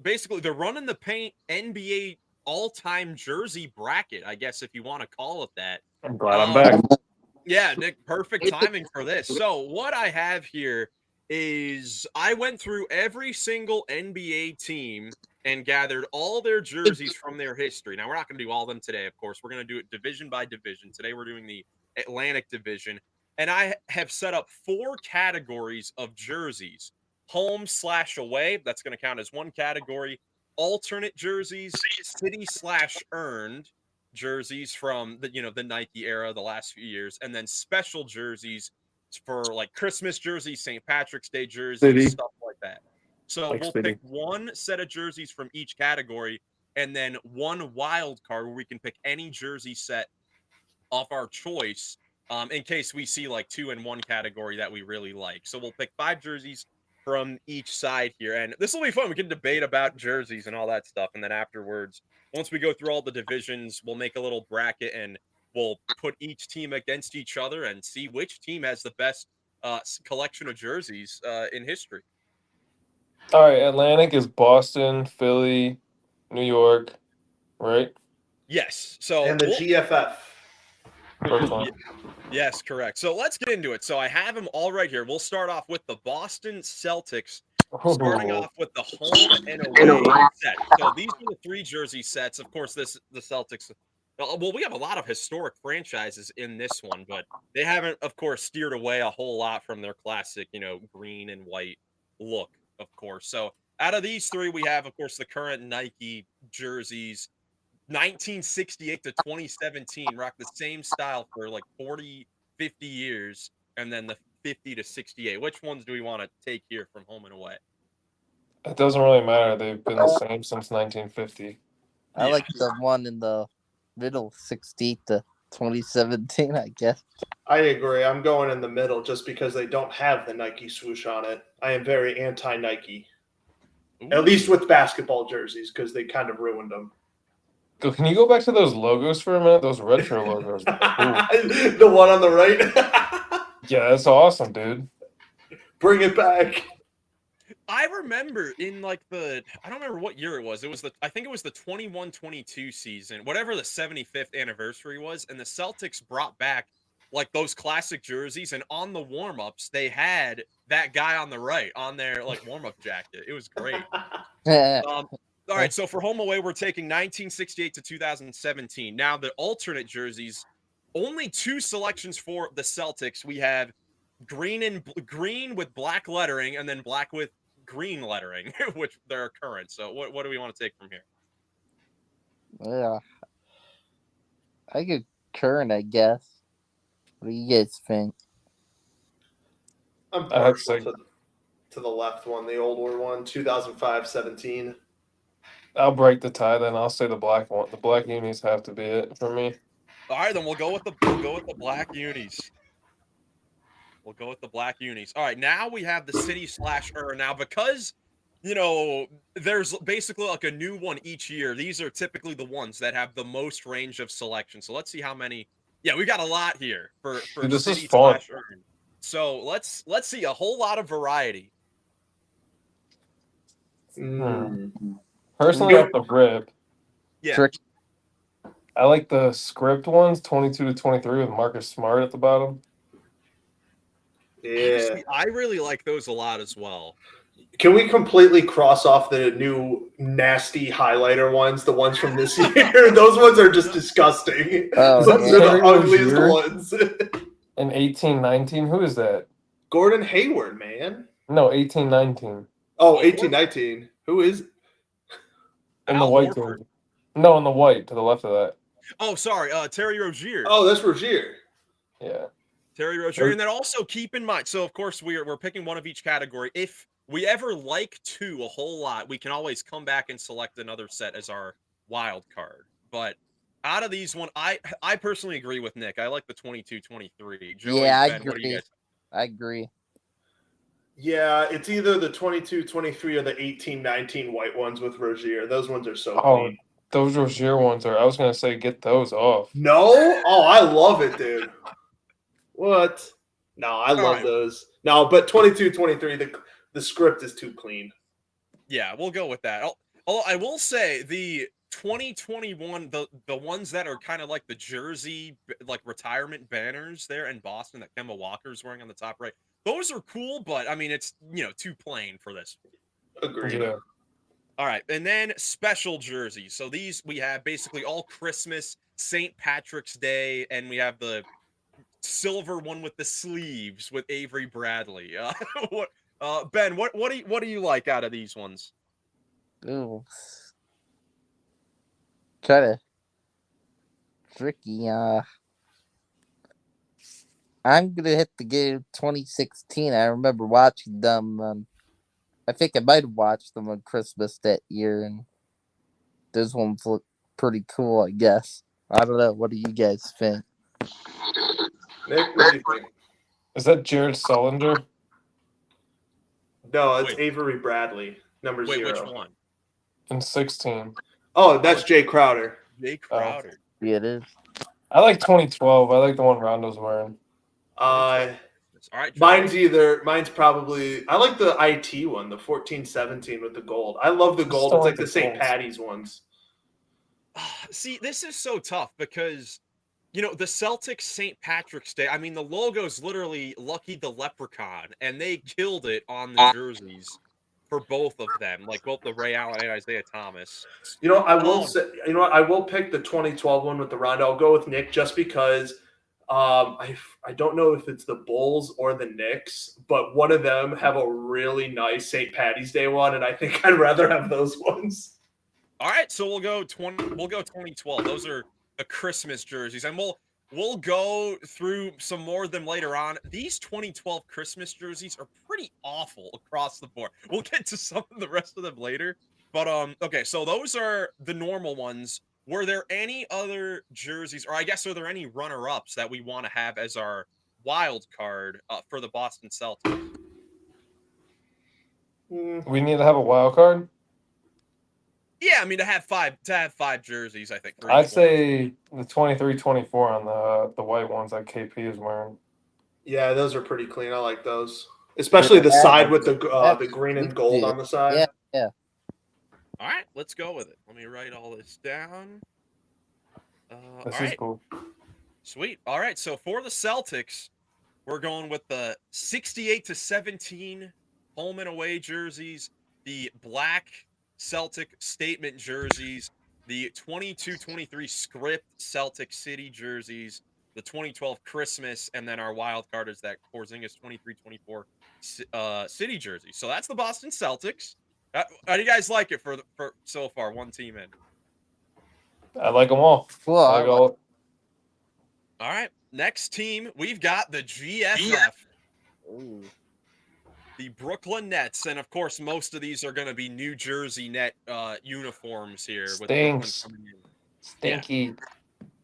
basically the Runnin the Paint NBA all-time jersey bracket, I guess if you want to call it that. I'm glad I'm back. Yeah, Nick, perfect timing for this. So what I have here is I went through every single NBA team and gathered all their jerseys from their history. Now, we're not going to do all of them today, of course. We're going to do it division by division. Today, we're doing the Atlantic Division. And I have set up 4 categories of jerseys. Home/away, that's going to count as one category. Alternate jerseys, city/earned jerseys from the Nike era, the last few years, and then special jerseys for like Christmas jerseys, St. Patrick's Day jerseys, City. stuff like that. So Like we'll City. pick one set of jerseys from each category and then one wild card where we can pick any jersey set off our choice in case we see like 2 in one category that we really like. So we'll pick 5 jerseys from each side here. And this will be fun. We can debate about jerseys and all that stuff. And then afterwards, once we go through all the divisions, we'll make a little bracket and we'll put each team against each other and see which team has the best collection of jerseys in history. All right, Atlantic is Boston, Philly, New York, right? Yes. So And the GFF. First one. Yes, correct. So let's get into it. So I have them all right here. We'll start off with the Boston Celtics, starting off with the home and away set. So these are the 3 jersey sets. Of course, the Celtics. Well, we have a lot of historic franchises in this one, but they haven't, of course, steered away a whole lot from their classic, green and white look, of course. So out of these 3, we have, of course, the current Nike jerseys. 1968 to 2017 rock the same style for like 40, 50 years, and then the 50 to 68. Which ones do we want to take here from home and away? It doesn't really matter. They've been the same since 1950. I like the one in the middle, 60 to 2017, I guess. I agree. I'm going in the middle just because they don't have the Nike swoosh on it. I am very anti-Nike, at least with basketball jerseys, because they kind of ruined them. Can you go back to those logos for a minute? Those retro logos. Cool. The one on the right. Yeah, that's awesome, dude. Bring it back. I remember in like I don't remember what year it was. I think it was the 21-22 season, whatever the 75th anniversary was, and the Celtics brought back like those classic jerseys, and on the warm-ups they had that guy on the right on their like warm-up jacket. It was great. All right, so for home away, we're taking 1968 to 2017. Now, the alternate jerseys, only 2 selections for the Celtics. We have green with black lettering, and then black with green lettering, which they're current. So, what do we want to take from here? Yeah. I could current, I guess. What do you guys think? I'm partial to the left one, the older one, 2005-17. I'll break the tie, then I'll say the black one. The black unis have to be it for me. All right, then we'll go with the black unis. We'll go with the black unis. All right, now we have the city/earn. Now, because there's basically like a new one each year. These are typically the ones that have the most range of selection. So let's see how many. Yeah, we got a lot here for Dude, this is city/earn. fun. So let's see a whole lot of variety. Personally, off the rip, Yeah. I like the script ones, 22 to 23 with Marcus Smart at the bottom. Yeah. Honestly, I really like those a lot as well. Can we completely cross off the new nasty highlighter ones, the ones from this year? Those ones are just disgusting. Oh, Those yeah. are the ugliest Rozier? ones. In 18-19, who is that? Gordon Hayward, man. No, 18-19. Oh, 18-19. Who is? In the Al white. Horford. No, in the white, to the left of that. Oh, sorry, Terry Rozier. Oh, that's Rozier. Yeah. Terry Rozier. And then also keep in mind, so of course we're picking one of each category. If we ever like 2 a whole lot, we can always come back and select another set as our wild card. But out of these I personally agree with Nick. I like the 22-23. Joey, Yeah, I Ben, what do you agree. guys think? I agree. Yeah, it's either the 22-23 or the 18-19 white ones with Rozier. Those ones are so Oh, clean. those Rozier ones are. I was gonna say get those off. No? Oh, I love it, dude. What? No, I love right. those. No, but 22-23, the script is too clean. Yeah, we'll go with that. Although I will say the 2021, the ones that are kind of like the jersey, like retirement banners there in Boston that Kemba Walker's wearing on the top right, those are cool, but I mean, it's too plain for this. Agreed. Yeah. All right, and then special jerseys. So these we have basically all Christmas, St. Patrick's Day, and we have the silver one with the sleeves with Avery Bradley. What, Ben? What do you like out of these ones? Ooh. Kind of tricky. I'm gonna hit the game 2016. I remember watching them. I think I might have watched them on Christmas that year, and those ones look pretty cool. I guess. I don't know. What do you guys think? Nick, what do you think? Is that Jared Sullinger? No, it's Wait. Avery Bradley, number Wait, 0. which one? In 16. Oh, that's Jay Crowder. Jay Crowder. Yeah, it is. I like 2012. I like the one Rondo's wearing. Uh, All right, mine's probably, I like the IT one, the 14-17 with the gold. I love the gold. Still It's like like the the St. golds. Patty's ones. See, this is so tough because the Celtics St. Patrick's Day. I mean, the logo's literally Lucky the Leprechaun, and they killed it on the jerseys for both of them, like both the Ray Allen and Isaiah Thomas. I will say, I will pick the 2012 one with the Rondo. I'll go with Nick just because I don't know if it's the Bulls or the Knicks, but one of them have a really nice St. Patty's Day one, and I think I'd rather have those ones. All right, so we'll go 2012. Those are the Christmas jerseys, and we'll go through some more of them later on. These 2012 Christmas jerseys are pretty awful across the board. We'll get to some of the rest of them later. But okay, so those are the normal ones. Were there any other jerseys, or I guess are there any runner-ups that we want to have as our wild card for the Boston Celtics? We need to have a wild card. Yeah, I mean to have five jerseys, I think. For I'd each one. say the 23-24 on the white ones that KP is wearing. Yeah, those are pretty clean. I like those, especially the side with the green and gold on the side. Yeah. All right, let's go with it. Let me write all this down. This all is right. cool. Sweet. All right, so for the Celtics, we're going with the 68-17 home and away jerseys, the black Celtic statement jerseys, the 22-23 script Celtic City jerseys, the 2012 Christmas, and then our wild card is that Porzingis 23-24 City jersey. So that's the Boston Celtics. How do you guys like it for so far? One team in. I like them all. Cool. I like all. All right, next team we've got the GFF. Ooh. The Brooklyn Nets, and of course, most of these are going to be New Jersey Net uniforms here. With Brooklyn Stinks. coming in. Stinky.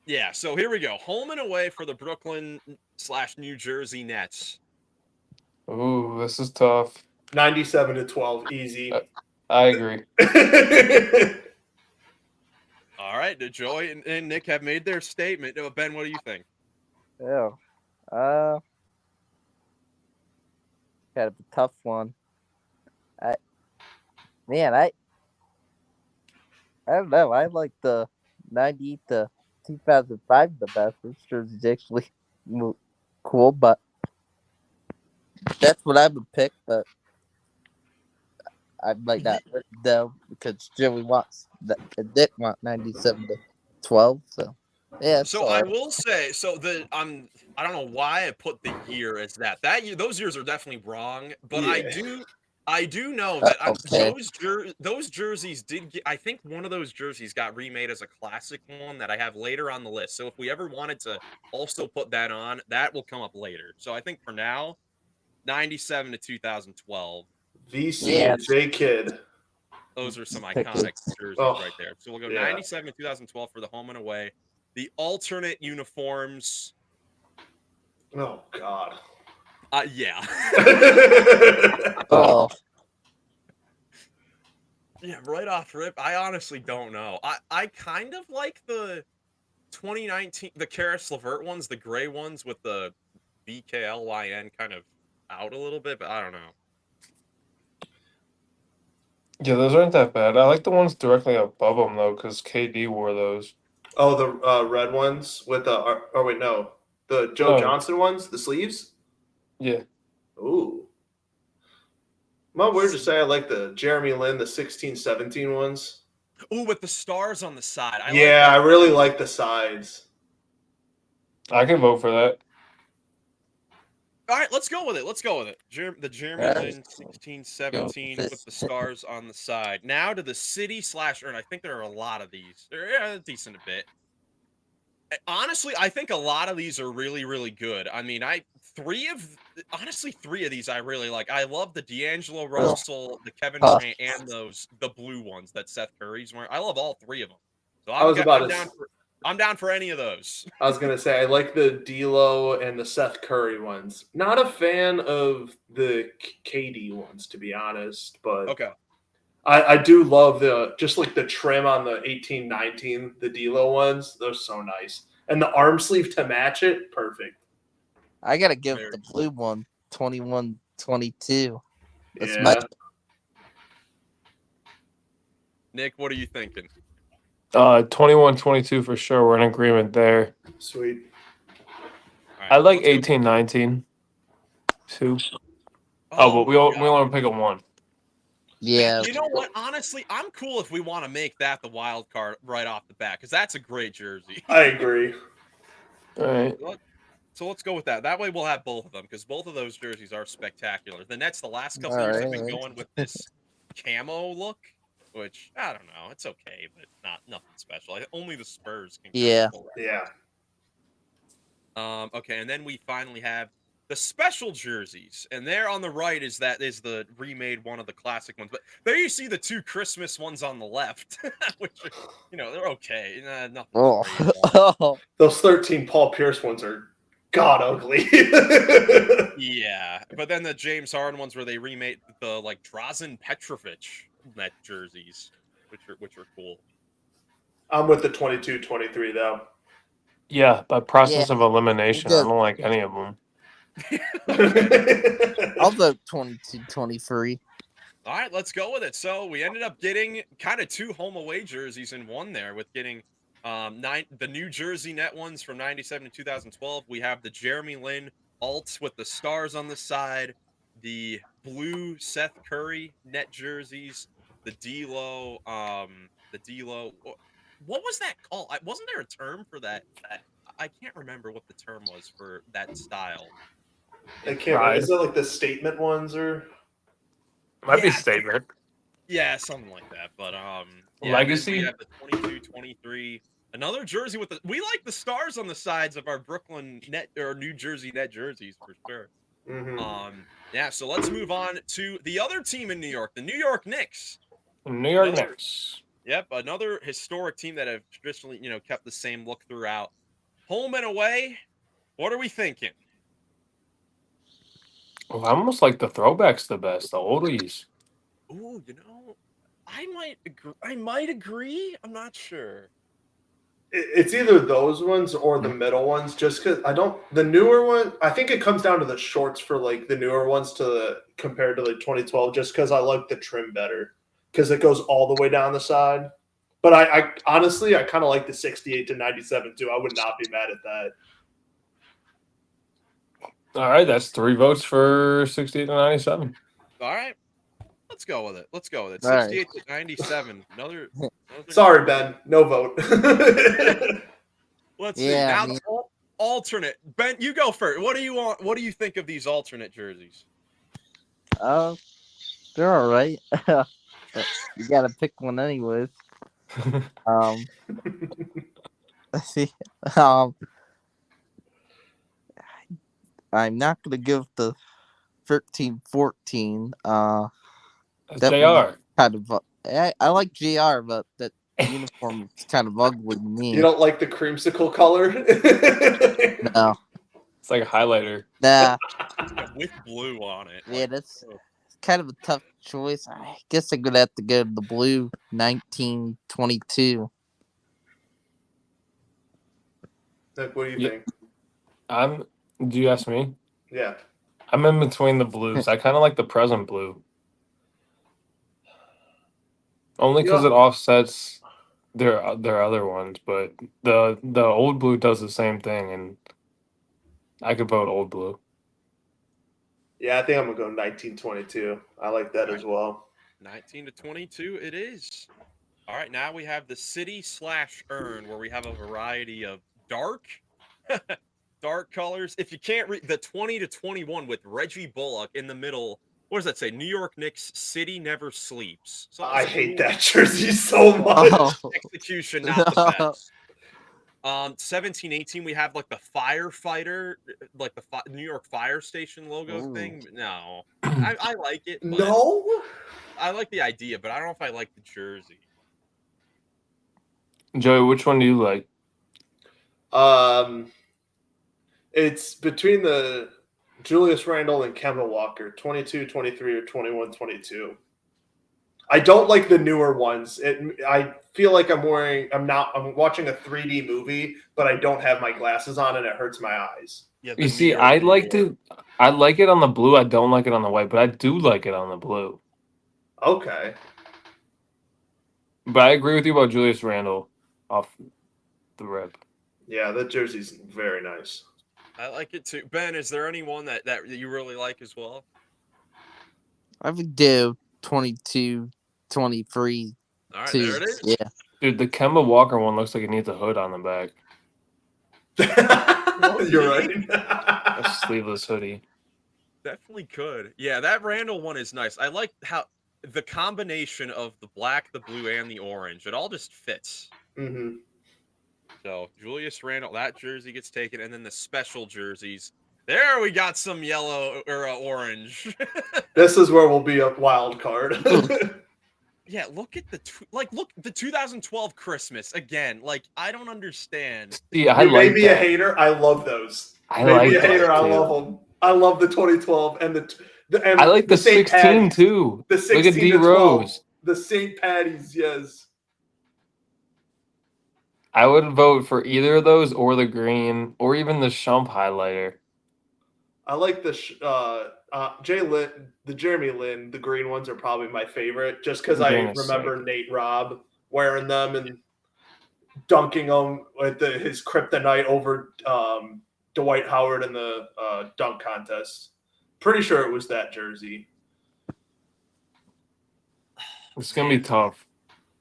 Yeah, so here we go. Home and away for the Brooklyn/New Jersey Nets. Ooh, this is tough. 97-12, easy. I agree. All right, Joey and Nick have made their statement. Ben, what do you think? Yeah. Kind of a tough one. I don't know. I like the 98 to 2005 the best. This jersey's actually cool, but that's what I would pick. But I might not though because Joey wants Dick want 97-12. So yeah. So I will say, I don't know why I put the year as that. Those years are definitely wrong, but Yeah. I do know that Okay. those jerseys did get. I think one of those jerseys got remade as a classic one that I have later on the list. So if we ever wanted to also put that on, that will come up later. So I think for now, 97 to 2012. VC and J Kidd. Those are some Pick iconic it. jerseys Oh, right there. So we'll go yeah. 97 to 2012 for the home and away. The alternate uniforms. Oh God. Yeah. Oh, Yeah, right off rip. I honestly don't know. I kind of like the 2019, the Karis LeVert ones, the gray ones with the BKLYN kind of out a little bit, but I don't know. Yeah, those aren't that bad. I like the ones directly above them though, because KD wore those. Oh, the red ones with the. Oh wait, no, the Joe No. Johnson ones, the sleeves. Yeah. Ooh. I'm not weird to say I like the Jeremy Lin, the 16-17 ones. Ooh, with the stars on the side. I like Yeah, I that. really like the sides. I can vote for that. All right, let's go with it. Let's go with it. The Jeremy All right. Lin 16-17 with the stars on the side. Now to the city / and I think there are a lot of these. They're a decent a bit. Honestly, I think a lot of these are really, really good. I mean, three of these I really like. I love the D'Angelo Russell, the Kevin Durant, and the blue ones that Seth Curry's wearing. I love all three of them. So I'm down for any of those. I was gonna say I like the D'Lo and the Seth Curry ones. Not a fan of the KD ones, to be honest, but Okay. I do love just like the trim on the 18-19, the D'Lo ones. Those are so nice, and the arm sleeve to match it, perfect. I gotta give the blue one 21-22. That's Yeah. my Nick, what are you thinking? 21-22 for sure. We're in agreement there. Sweet. All right, I like let's go. 18-19 too. But we want to pick a one. yeah. You know what? Honestly, I'm cool if we want to make that the wild card right off the bat because that's a great jersey. I agree. All right. So let's go with that. That way we'll have both of them because both of those jerseys are spectacular. The Nets, the last couple years, have been going with this camo look, which I don't know. It's okay, but nothing special. Only the Spurs can. Yeah. Yeah. Okay, and then we finally have the special jerseys, and there on the right is the remade one of the classic ones. But there you see the two Christmas ones on the left, which are, they're okay. Nothing. Oh. Those 13 Paul Pierce ones are god ugly. Yeah, but then the James Harden ones where they remade the like Drazen Petrovic net jerseys, which are cool. I'm with the 22-23 though. Yeah, by process of elimination, I Good. don't like any of them. I'll vote 22-23. All right, let's go with it. So we ended up getting kind of two home away jerseys in one there with getting the New Jersey net ones from 97 to 2012. We have the Jeremy Lin alts with the stars on the side, the blue Seth Curry net jerseys, the D'Lo. What was that called? Wasn't there a term for that? I can't remember what the term was for that style. I can't remember. Is it like the statement ones or might be statement? Yeah, something like that. But yeah, Legacy. We have the 22-23. Another jersey with we like the stars on the sides of our Brooklyn net or New Jersey net jerseys for sure. Mm-hmm. Yeah, so let's move on to the other team in New York, the New York Knicks. Knicks. Yep, another historic team that have traditionally, kept the same look throughout. Home and away, what are we thinking? Well, I almost like the throwbacks the best, the oldies. Ooh, I might agree. I'm not sure. It's either those ones or the middle ones, just because the newer one, I think it comes down to the shorts for like the newer ones compared to like 2012, just because I like the trim better because it goes all the way down the side. But I honestly, I kind of like the 68 to 97 too. I would not be mad at that. All right, that's 3 votes for 68 to 97. All right. Let's go with it. 68 to 97. Another Sorry, Ben. No vote. Let's see. Now the alternate. Ben, you go first. What do you want? What do you think of these alternate jerseys? They're all right. You gotta pick one anyways. Let's see. I'm not gonna give the 13-14. JR. Kind of. I like JR, but that uniform is kind of ugly to me. You don't like the creamsicle color? No. It's like a highlighter. Nah. With blue on it. Yeah, that's kind of a tough choice. I guess I'm gonna have to go to the blue 1922. Nick, what do you think? Do you ask me? Yeah. I'm in between the blues. I kind of like the present blue. Only because it offsets their other ones, but the old blue does the same thing, and I could vote old blue. Yeah, I think I'm gonna go 1922. I like that as well. 19 to 22 it is. All right, now we have the city/urn where we have a variety of dark dark colors. If you can't read the 20 to 21 with Reggie Bullock in the middle, what does that say? New York Knicks city never sleeps. So I some hate cool that jersey so much. Oh, execution, not the best. 17-18 we have like the firefighter, like the New York Fire Station logo Ooh. thing. No. I like it, but No. I like the idea, but I don't know if I like the jersey. Joey, which one do you like? It's between the Julius Randle and Kemba Walker, 22, 23, or 21, 22. I don't like the newer ones. I feel like I'm watching a 3D movie, but I don't have my glasses on and it hurts my eyes. Yeah, You see, I like it on the blue. I don't like it on the white, but I do like it on the blue. Okay. But I agree with you about Julius Randle off the rip. Yeah, that jersey's very nice. I like it too. Ben, is there anyone that you really like as well? I would do 22, 23. All right, Two. there it is. Yeah. Dude, the Kemba Walker one looks like it needs a hood on the back. You're right. A sleeveless hoodie. Definitely could. Yeah, that Randall one is nice. I like how the combination of the black, the blue, and the orange, it all just fits. Mm-hmm. So Julius Randle, that jersey gets taken, and then the special jerseys. There we got some yellow or orange. This is where we'll be a wild card. Yeah, look at look the 2012 Christmas again. Like I don't understand. Yeah, You may be a hater. I love those. I Maybe like a hater. those, I too. love them. I love the 2012 and and I like the St. 16 Patty's. too. The 16 Look at D to 12. Rose. The St. Patty's, yes. I would vote for either of those or the green or even the Shump highlighter. I like the Jay Lynn, the Jeremy Lin. The green ones are probably my favorite, just because I Green is remember sick. Nate Robb wearing them and dunking them with his kryptonite over Dwight Howard in the dunk contest. Pretty sure it was that jersey. It's gonna be tough.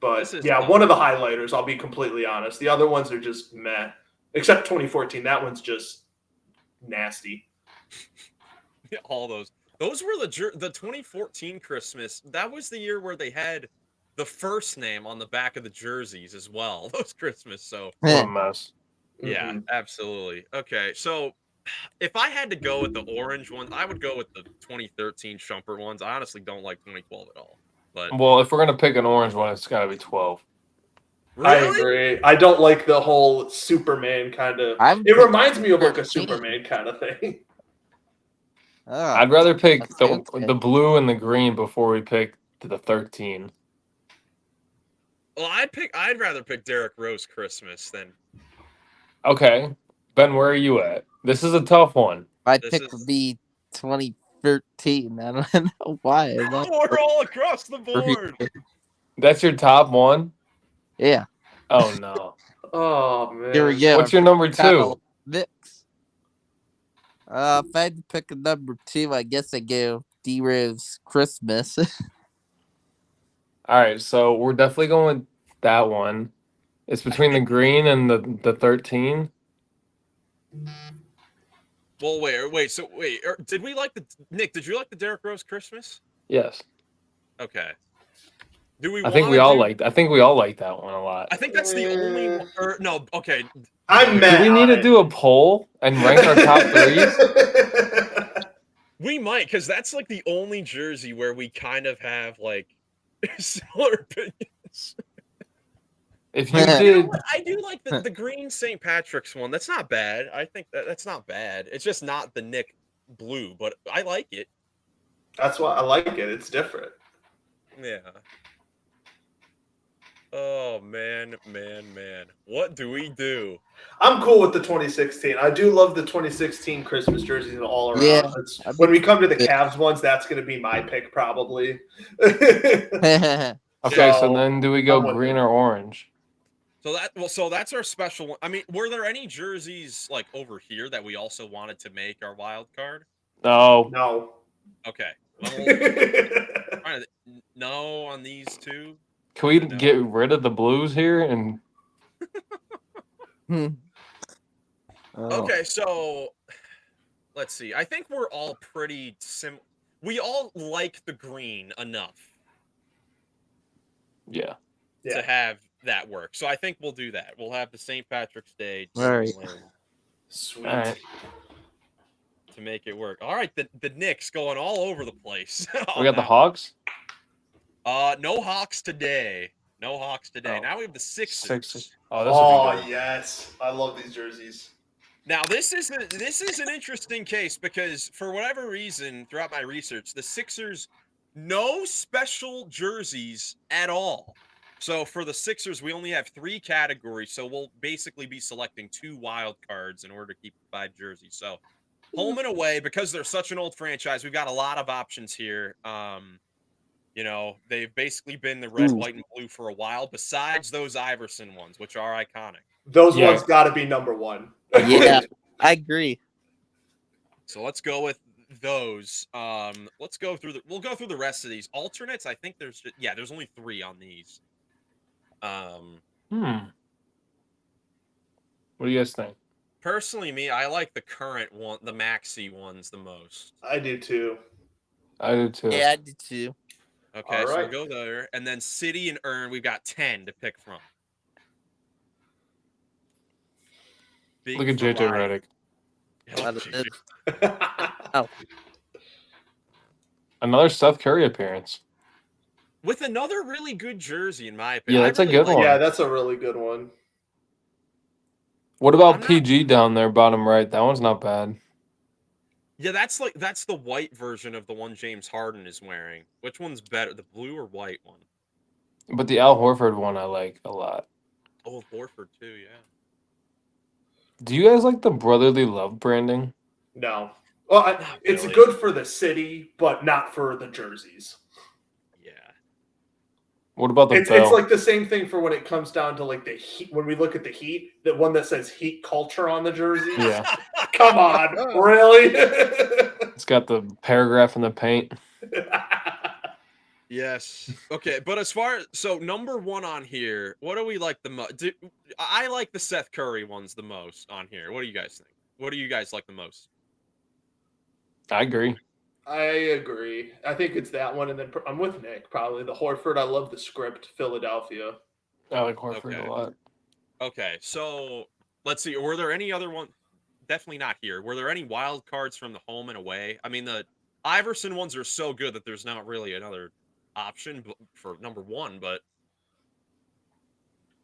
But yeah, one of the highlighters, I'll be completely honest. The other ones are just meh. Except 2014. That one's just nasty. All those. Those were the 2014 Christmas. That was the year where they had the first name on the back of the jerseys as well. Those Christmas. So What a mess. yeah, absolutely. Okay, so if I had to go with the orange ones, I would go with the 2013 Shumpert ones. I honestly don't like 2012 at all. But Well, if we're gonna pick an orange one, it's gotta be 12. really? I agree. I don't like the whole Superman kind of. It reminds me of like a Superman kind of thing. I'd rather pick the blue and the green before we pick the 13. Well, I'd rather pick Derrick Rose Christmas than. Okay, Ben, where are you at? This is a tough one. My pick would be 2013. I don't know why. We're all across the board. That's your top one? Yeah. Oh no. Oh man. Here we go. What's your number two? Mix. If I had to pick a number two, I guess I go D Rose Christmas. All right, so we're definitely going with that one. It's between the green and the 13. Well, wait. Did we like Nick? Did you like the Derrick Rose Christmas? Yes. Okay. I think we all liked that one a lot. I think that's the only one. Or, no, okay. I'm mad. Do we need to do a poll and rank our top threes? We might, because that's like the only jersey where we kind of have like similar opinions. If you did, I do like the green St. Patrick's one. That's not bad. I think that's not bad. It's just not the Nick blue, but I like it. That's why I like it. It's different. Yeah. Oh man. What do we do? I'm cool with the 2016. I do love the 2016 Christmas jerseys all around. Yeah. When we come to the Cavs ones, that's going to be my pick probably. Okay, so then do we go green or orange? So that's our special one. I mean, were there any jerseys like over here that we also wanted to make our wild card? No. No. Okay. No on these two. Can we No. get rid of the blues here? And Oh. Okay, so let's see. I think we're all pretty we all like the green enough yeah, to have that work. So I think we'll do that. We'll have the St. Patrick's Day All right. Sweet. all right. to make it work. All right, the Knicks going all over the place. We got the Hawks. No Hawks today. No Hawks today. Oh. Now we have the Sixers. Sixers. Oh, this will be good. Yes, I love these jerseys. Now this is an interesting case because for whatever reason throughout my research, the Sixers no special jerseys at all. So for the Sixers, we only have 3 categories. So we'll basically be selecting 2 wild cards in order to keep 5 jerseys. So home and away, because they're such an old franchise, we've got a lot of options here. You know, they've basically been the red, white, and blue for a while, besides those Iverson ones, which are iconic. Those Yeah. ones got to be number 1. Yeah, I agree. So let's go with those. Let's go through we'll go through the rest of these alternates. I think there's only 3 on these. What do you guys think? Personally, I like the current one, the maxi ones, the most. I do too. I do too. Yeah, I did too. Okay, All so right. we'll go there, and then City and Earn, we've got 10 to pick from. Big Look at JJ variety. Redick. Out of it. Another Steph Curry appearance. With another really good jersey, in my opinion. Yeah, that's I a really good like one. Yeah, that's a really good one. What about I'm not- PG down there, bottom right? That one's not bad. Yeah, that's the white version of the one James Harden is wearing. Which one's better, the blue or white one? But the Al Horford one I like a lot. Oh, Horford too, yeah. Do you guys like the brotherly love branding? No. Well, Not it's really. good for the city, but not for the jerseys. Yeah. What about the It's belt? like the same thing for when it comes down to like the Heat. When we look at the Heat, the one that says Heat culture on the jersey. Yeah. Come on, really? It's got the paragraph in the paint. Yes. Okay, but so number 1 on here, what do we like the most? I like the Seth Curry ones the most on here. What do you guys think? What do you guys like the most? I agree. I agree. I think it's that one, and then I'm with Nick. Probably the Horford. I love the script. Philadelphia. I like Horford Okay. a lot. Okay, so let's see. Were there any other one? Definitely not here. Were there any wild cards from the home and away? I mean, the Iverson ones are so good that there's not really another option for number 1, but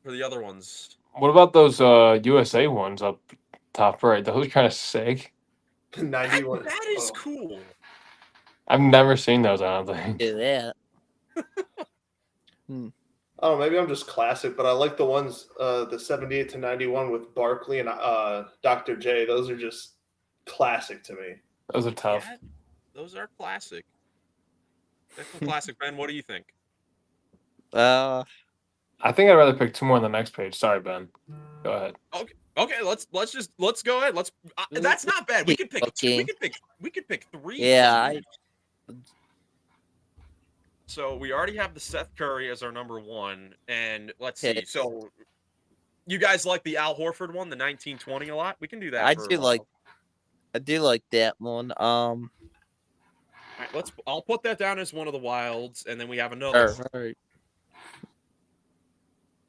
for the other ones, What about those USA ones up top right? Those are kind of sick. 91. that is Oh. cool. I've never seen those, I don't think. Do that. Oh, maybe I'm just classic, but I like the ones, the 78 to 91 with Barkley and Dr. J. Those are just classic to me. Those are tough. Yeah, those are classic. Definitely classic. Ben, what do you think? Uh, I think I'd rather pick 2 more on the next page. Sorry, Ben. Go ahead. Okay, let's go ahead. That's not bad. We could pick 2. We could pick 3. yeah, So we already have the Seth Curry as our number 1, and let's see. Okay. So you guys like the Al Horford one, the 1920 a lot? We can do that. I for a do while. I do like that one. All right, I'll put that down as one of the wilds, and then we have another. All right,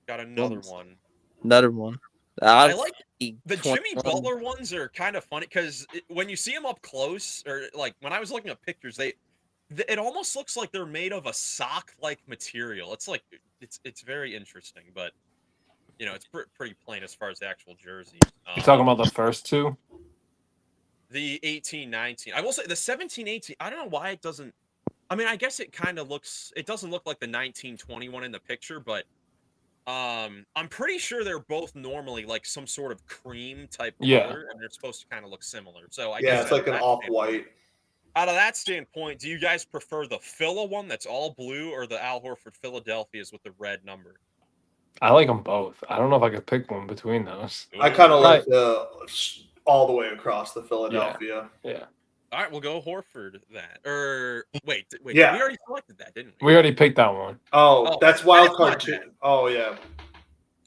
Got another one. another one. I like the 21. Jimmy Butler ones are kind of funny because when you see them up close, or like when I was looking at pictures, it almost looks like they're made of a sock-like material. It's like it's very interesting, but you know it's pretty plain as far as the actual jersey. You talking about the first 2? The 18-19. I will say the 17-18. I don't know why it doesn't. I mean, I guess it kind of looks. It doesn't look like the 19-21 in the picture, but I'm pretty sure they're both normally like some sort of cream type color, and they're supposed to kind of look similar. So I guess It's like an off-white. Out of that standpoint, do you guys prefer the Phila one that's all blue or the Al Horford Philadelphia's with the red number? I like them both. I don't know if I could pick one between those. I kind of Right. like the all the way across the Philadelphia. Yeah. All right, we'll go Horford that. Or wait, Yeah. we already selected that, didn't we? We already picked that one. Oh, Oh, that's I wild didn't card realize too. Oh yeah.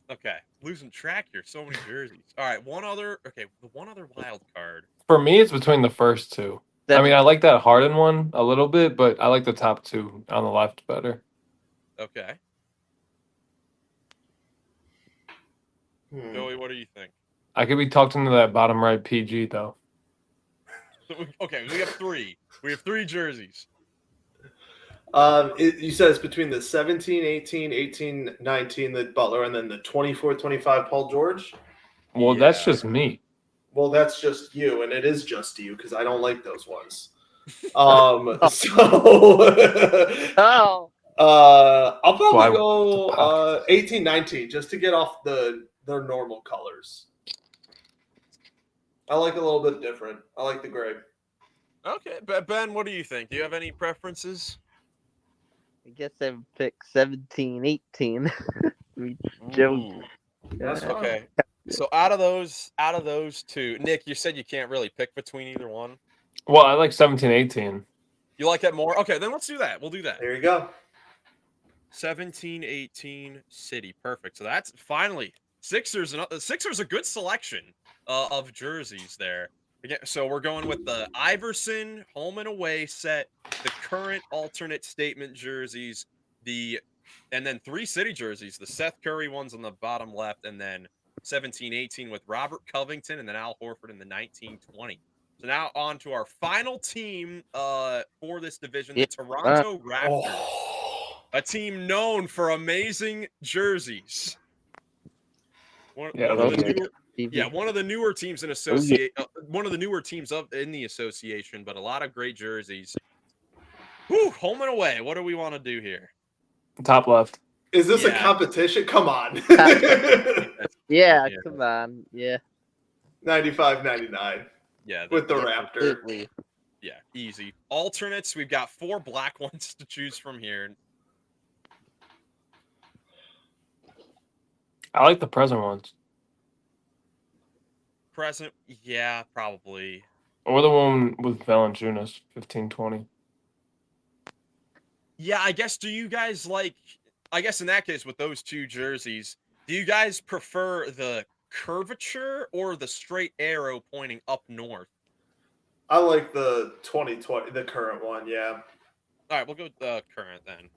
Okay, losing track here. So many jerseys. All right, one other. Okay, the one other wild card. For me, it's between the first two. I mean, I like that Harden one a little bit, but I like the top two on the left better. Okay, Hmm. Joey, what do you think? I could be talked into that bottom right PG though. Okay, we have three. We have three jerseys. You said it's between the 17, 18, 18, 19, the Butler, and then the 24, 25 Paul George. Well, that's Yeah. just me. Well, that's just you, and it is just you because I don't like those ones. So Oh, I'll probably Why- go 18, 19 just to get off their normal colors. I like a little bit different. I like the gray. Okay, Ben, what do you think? Do you have any preferences? I guess I would pick 17, 18. Joe. Ooh, That's fine. okay. So out of those two, Nick, you said you can't really pick between either one. Well, I like 17, 18. You like that more? Okay, then let's do that. We'll do that. There you go. 17, 18, City. Perfect. So that's finally Sixers. Sixers a good selection of jerseys there. Again, so we're going with the Iverson home and away set, the current alternate statement jerseys, and then 3 City jerseys, the Seth Curry ones on the bottom left, and then 17, 18 with Robert Covington and then Al Horford in the 19, 20. So now on to our final team for this division, the Toronto Raptors. Oh. A team known for amazing jerseys. One of the newer teams in one of the newer teams in the association, but a lot of great jerseys. Whew, home and away. What do we want to do here? Top left. Is this a Yeah. competition? Come on. Yeah, come on. Yeah. 95, 99 Yeah, with the Raptor. Absolutely. yeah, easy. Alternates, we've got 4 black ones to choose from here. I like the present ones. Present, yeah, probably. Or the one with Valanciunas, 15, 20. Yeah, I guess. Do you guys like? I guess in that case, with those two jerseys, do you guys prefer the curvature or the straight arrow pointing up north? I like the 2020, the current one. Yeah. All right, we'll go with the current then.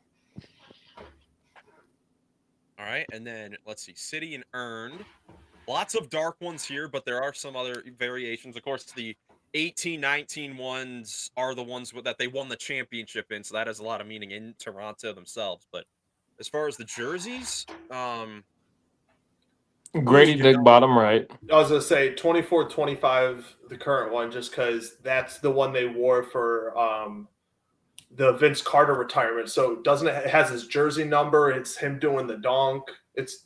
All right, and then let's see, City and Earned. Lots of dark ones here, but there are some other variations. Of course, the 18-19 ones are the ones that they won the championship in, so that has a lot of meaning in Toronto themselves. But as far as the jerseys, Grady Dick, bottom right. I was going to say 24, 25, the current one, just because that's the one they wore for the Vince Carter retirement. So it has his jersey number. It's him doing the donk. It's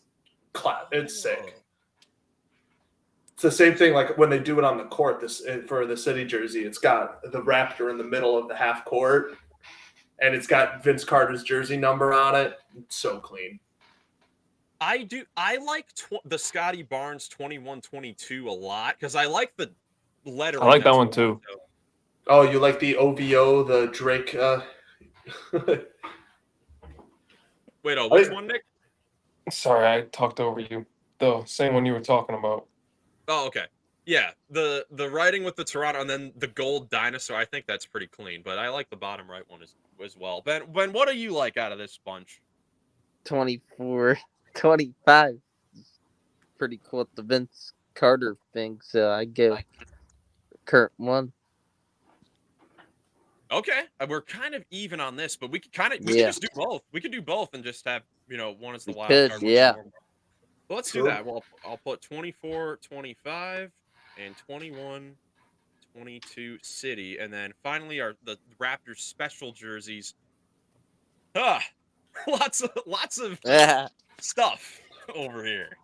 sick. It's the same thing like when they do it on the court for the City jersey. It's got the Raptor in the middle of the half court, and it's got Vince Carter's jersey number on it. It's so clean. I like the Scotty Barnes 21-22 a lot because I like the letter. I like that one too. Oh, you like the OVO, the Drake? Wait, which one, Nick? Sorry, I talked over you. The same one you were talking about. Oh, okay. Yeah, the writing with the Toronto and then the gold dinosaur. I think that's pretty clean, but I like the bottom right one as well. Ben, what do you like out of this bunch? 24, 25. Pretty cool with the Vince Carter thing, so I go current one. Okay, we're kind of even on this, but we could just do both. We could do both and just have one is the wild card. Yeah. Well, let's do that. Well, I'll put 24, 25, and 21, 22 City, and then finally the Raptors special jerseys. Lots of stuff over here.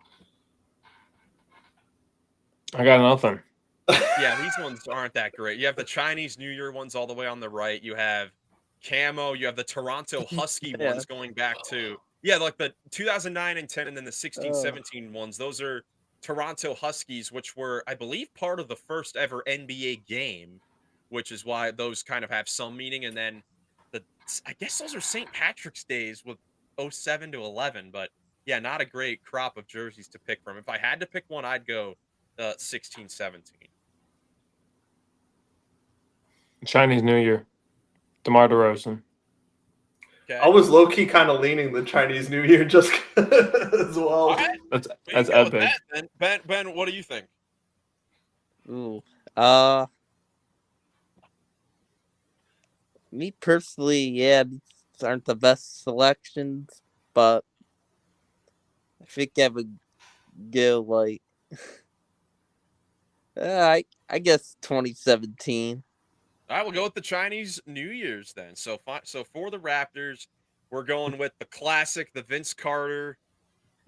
I got nothing. Yeah, these ones aren't that great. You have the Chinese New Year ones all the way on the right. You have camo. You have the Toronto Husky ones going back to, like the 2009 and 10, and then the 16, 17 ones. Those are Toronto Huskies, which were, I believe, part of the first ever NBA game. which is why those kind of have some meaning. And then I guess those are St. Patrick's Days with 07 to 11, but yeah, not a great crop of jerseys to pick from. If I had to pick one, I'd go 16, 17. Chinese New Year. DeMar DeRozan. Okay. I was low key kind of leaning the Chinese New Year just as well. All right. That's We can that's go with epic. that then. Ben, what do you think? Ooh. Me personally, yeah, these aren't the best selections, but I think I would go like I guess 2017. All right, we'll go with the Chinese New Year's then. So for the Raptors, we're going with the classic, the Vince Carter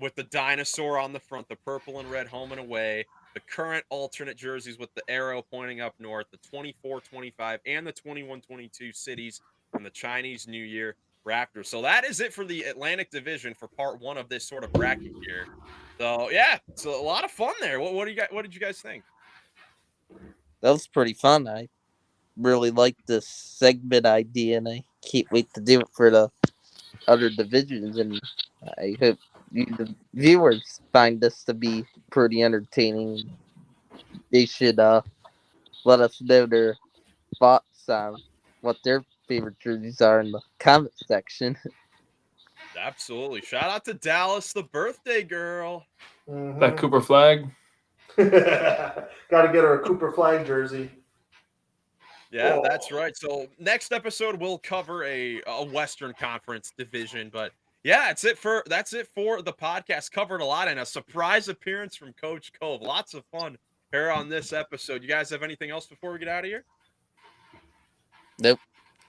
with the dinosaur on the front, the purple and red home and away, the current alternate jerseys with the arrow pointing up north, the 24-25 and the 21-22 cities from the Chinese New Year Raptors. So that is it for the Atlantic Division for part 1 of this sort of bracket here. So yeah, it's a lot of fun there. What did you guys think? That was pretty fun. I really like this segment idea, and I can't wait to do it for the other divisions. And I hope you, the viewers, find this to be pretty entertaining. They should let us know their thoughts on what their favorite jerseys are in the comment section. Absolutely. Shout out to Dallas, the birthday girl. That Cooper Flag. Got to get her a Cooper Flag jersey. Yeah, Oh. that's right. So next episode we'll cover a Western Conference division, but yeah, that's it for the podcast. Covered a lot and a surprise appearance from Coach Cove. Lots of fun here on this episode. You guys have anything else before we get out of here? Nope.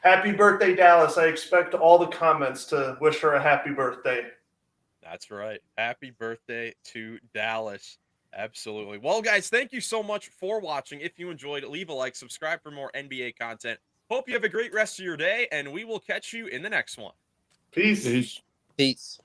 Happy birthday, Dallas. I expect all the comments to wish her a happy birthday. That's right. Happy birthday to Dallas. Absolutely. Well, guys, thank you so much for watching. If you enjoyed, leave a like, subscribe for more NBA content. Hope you have a great rest of your day, and we will catch you in the next one. Peace. Peace. Peace.